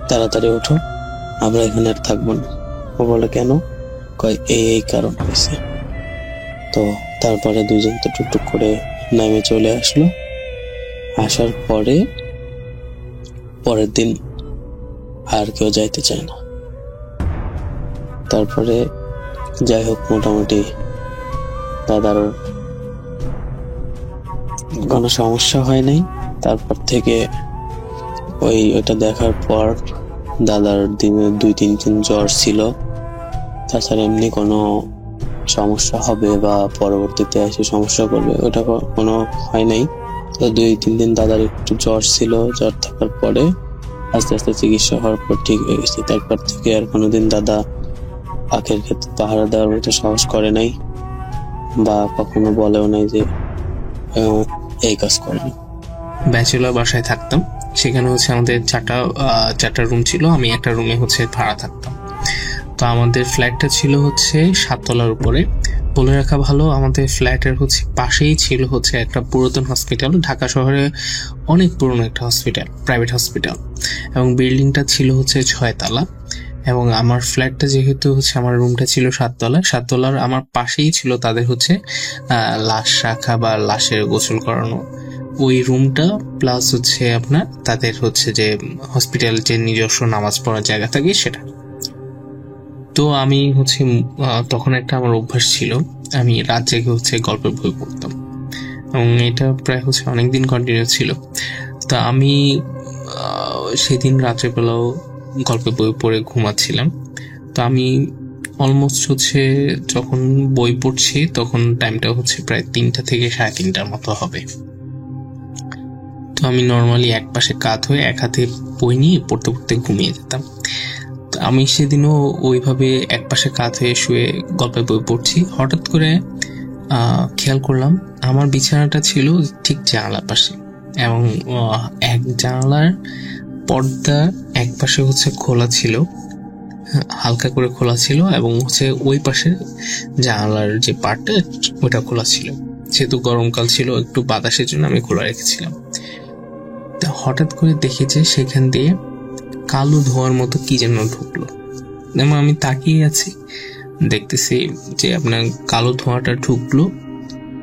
তাড়াতাড়ি ওঠো, আমরা এখানে আর থাকবো না। ও বলে কেন? কয় এই কারণ হয়েছে। তো তারপরে দুজন তো টুকটুক করে নামে চলে আসলো। আসার পরে পরের দিন আর কেউ যাইতে চায় না, তারপরে যাই হোক, মোটামুটি দাদার কোনো সমস্যা হয় নাই। তারপর থেকে ওইটা দেখার পর দাদার দিনে 2-3 দিন জ্বর ছিল, তাছাড়া এমনি কোনো সমস্যা হবে বা পরবর্তীতে এসে সমস্যা করবে ওটা কোনো হয় নাই। তো 2-3 দিন দাদার একটু জ্বর ছিল, জ্বর থাকার পরে আস্তে আস্তে চিকিৎসা হওয়ার পর ঠিক হয়ে গেছে। তারপর থেকে আর কোনোদিন দাদা আখের ক্ষেত্রে পাহারা দেওয়ার মতো সাহস করে নাই বা কখনো বলেও নাই যে এই কাজ করে। ব্যাচেলর বাসায় থাকতাম, সেখানে হচ্ছে আমাদের চারটা রুম ছিল, আমি একটা রুমে হচ্ছে ভাড়া থাকতাম। তো আমাদের ফ্ল্যাটটা ছিল হচ্ছে 7 তলার উপরে। বলে রাখা ভালো, আমাদের ফ্ল্যাটের হচ্ছে পাশেই ছিল হচ্ছে একটা পুরাতন হসপিটাল, ঢাকা শহরে অনেক পুরনো একটা হসপিটাল, প্রাইভেট হসপিটাল, এবং বিল্ডিংটা ছিল হচ্ছে 6 তলা। এবং আমার ফ্ল্যাটটা যেহেতু হচ্ছে আমার রুমটা ছিল 7 তলার আমার পাশেই ছিল তাদের হচ্ছে লাশ রাখা বা লাশের গোসল করানো ওই রুমটা, প্লাস হচ্ছে আপনার তাদের হচ্ছে যে হসপিটাল যে নিজস্ব নামাজ পড়ার জায়গা থাকে সেটা। তো আমি হচ্ছে তখন একটা আমার অভ্যাস ছিল, আমি রাত জেগে হচ্ছে গল্পের বই পড়তাম, এবং এটা প্রায় হচ্ছে অনেকদিন কন্টিনিউ ছিল। তো আমি সেদিন রাত্রেবেলাও গল্পের বই পড়ে ঘুমাচ্ছিলাম। তো আমি অলমোস্ট হচ্ছে যখন বই পড়ছি তখন টাইমটা হচ্ছে প্রায় 3টা থেকে 3:30টার মতো হবে। তো আমি নর্মালি এক পাশে কাত হয়ে এক হাতে বই নিয়ে পড়তে পড়তে ঘুমিয়ে যেতাম। তো আমি সেদিনও ওইভাবে এক পাশে কাত হয়ে শুয়ে গল্পের বই পড়ছি। হঠাৎ করে খেয়াল করলাম আমার বিছানাটা ছিল ঠিক জানালার পাশে, এবং এক জানালার পর্দা এক পাশে হচ্ছে খোলা ছিল, হালকা করে খোলা ছিল, এবং হচ্ছে ওই পাশে জানালার যে পার্টটা ওটা খোলা ছিল। যেহেতু গরমকাল ছিল একটু বাতাসের জন্য আমি খোলা রেখেছিলাম। হঠাৎ করে দেখি যে সেখান দিয়ে কালো ধোঁয়ার মতো কি যেন ঢুকলো, এবং আমি তাকিয়ে আছি, দেখতেছি যে আপনার কালো ধোঁয়াটা ঢুকলো।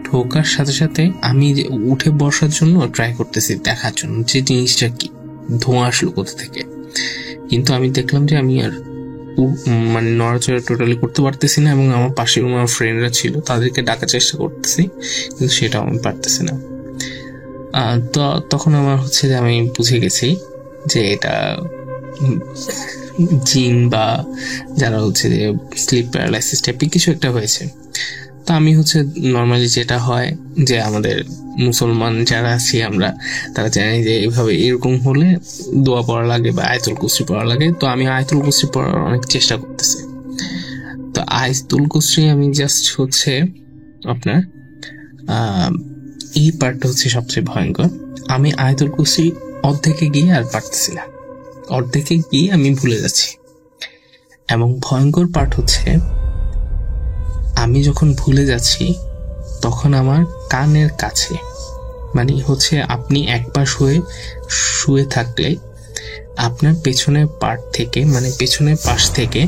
ঢোকার সাথে সাথে আমি উঠে বসার জন্য ট্রাই করতেছি দেখার জন্য যে জিনিসটা কি, ধোঁয়া আসলো কোথা থেকে। কিন্তু আমি দেখলাম যে আমি আর মানে নড়াচড়া টোটালি করতে পারতেছি না, এবং আমার পাশের রুমে আমার ফ্রেন্ডরা ছিল তাদেরকে ডাকার চেষ্টা করতেছি, কিন্তু সেটাও আমি পারতেছি না। তো তখন আমার হচ্ছে যে আমি বুঝে গেছি যে এটা জিন বা যারা হচ্ছে যে স্লিপ প্যারালাইসিস টাইপের কিছু একটা হয়েছে। তো আমি হচ্ছে নর্মালি যেটা হয় যে আমাদের মুসলমান যারা আছি আমরা তারা জানি যে এইভাবে এরকম হলে দোয়া পড়া লাগে বা আয়াতুল কুরসি পড়া লাগে। তো আমি আয়াতুল কুরসি পড়ার অনেক চেষ্টা করতেছি। তো আয়াতুল কুরসি আমি জাস্ট হচ্ছে আপনার এই পার্টটা হচ্ছে সবচেয়ে ভয়ঙ্কর। আমি আয়াতুল কুরসি অর্ধেকে গিয়ে আর পারতেছি না, অর্ধেকে গিয়ে আমি ভুলে যাচ্ছি। এবং ভয়ঙ্কর পার্ট হচ্ছে আমি যখন ভুলে যাচ্ছি তখন আমার কানের কাছে, মানে হচ্ছে আপনি এক পাশ হয়ে শুয়ে থাকলে আপনার পেছনের পার্ট থেকে, মানে পেছনের পাশ থেকে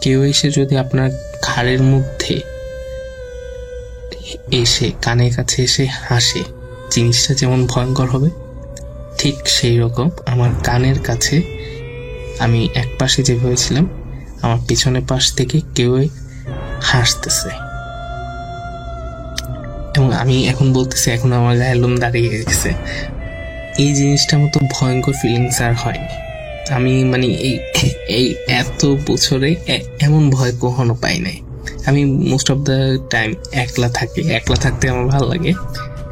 কেউ এসে যদি আপনার ঘাড়ের মধ্যে এসে কানের কাছে এসে হাসে, জিনিসটা যেমন ভয়ঙ্কর হবে ঠিক সেই রকম আমার কানের কাছে আমি এক পাশে যেভাবে ছিলাম আমার পেছনের পাশ থেকে কেউ হাসতেছে। এবং আমি এখন বলতেছি, এখন আমার গায়ের লোম দাঁড়িয়ে গেছে। এই জিনিসটার মতো ভয়ঙ্কর ফিলিংস আর হয়নি। আমি মানে এই এত বছরে এমন ভয় কখনো পাই নাই। আমি মোস্ট অফ দ্য টাইম একলা থাকি, একলা থাকতে আমার ভালো লাগে,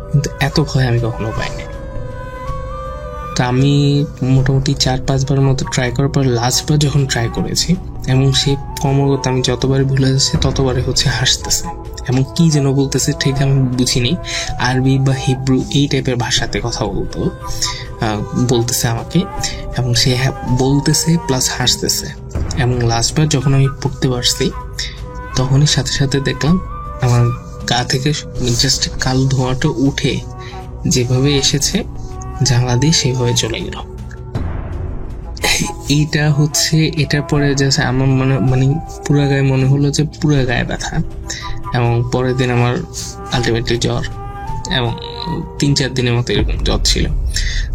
কিন্তু এত ভয় আমি কখনো পাই নাই। তো আমি মোটামুটি 4-5 বার মতো ট্রাই করার পর লাস্টবার যখন ট্রাই করেছি, এবং সে ক্রমাগত আমি যতবার ভুলে যাচ্ছি ততবারে হচ্ছে হাসতেছে, এবং কি যেন বলতেছে ঠিক আমি বুঝিনি, আরবি বা হিব্রু এই টাইপের ভাষাতে কথা বলতেছে আমাকে, এবং সে বলতেছে প্লাস হাসতেছে। এবং লাস্টবার যখন আমি পড়তে পারছি তখনই সাথে সাথে দেখলাম আমার গা থেকে জাস্ট কালো ধোঁয়াটা উঠে যেভাবে এসেছে জানলা দিয়ে সেভাবে চলে গেল। এইটা হচ্ছে এটার পরে জাস্ট আমার মানে পুরো গায়ে মনে হলো যে পুরো গায়ে ব্যথা, এবং পরের দিন আমার আলটিমেটলি জ্বর, এবং 3-4 দিনের মতো এরকম জ্বর ছিল।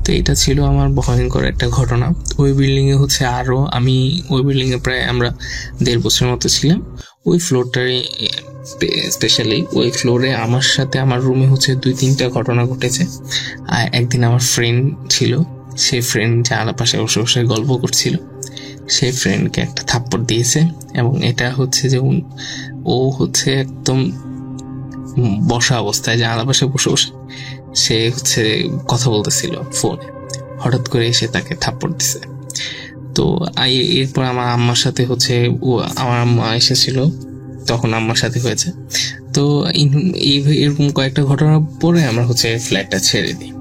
তো এটা ছিল আমার ভয়ঙ্কর একটা ঘটনা। ওই বিল্ডিংয়ে হচ্ছে আরও আমি ওই বিল্ডিংয়ে প্রায় আমরা 1.5 বছরের মতো ছিলাম। ওই ফ্লোরটারে স্পেশালি ওই ফ্লোরে আমার সাথে আমার রুমে হচ্ছে 2-3টা ঘটনা ঘটেছে। আর একদিন আমার ফ্রেন্ড ছিল, সেই ফ্রেন্ড জানালার পাশে বসে বসে গল্প করছিল, সেই ফ্রেন্ডকে একটা থাপ্পড় দিয়েছে। এবং এটা হচ্ছে যে ও হচ্ছে একদম বসা অবস্থায় জানালার পাশে বসে বসে সে হচ্ছে কথা বলতেছিল ফোনে, হঠাৎ করে এসে তাকে থাপ্পড় দিছে। তো এরপর আমার আম্মার সাথে হচ্ছে আমার আম্মা এসেছিল, তখন আম্মার সাথে হয়েছে। তো এরকম কয়েকটা ঘটনার পরে আমরা হচ্ছে ফ্ল্যাটটা ছেড়ে দিই।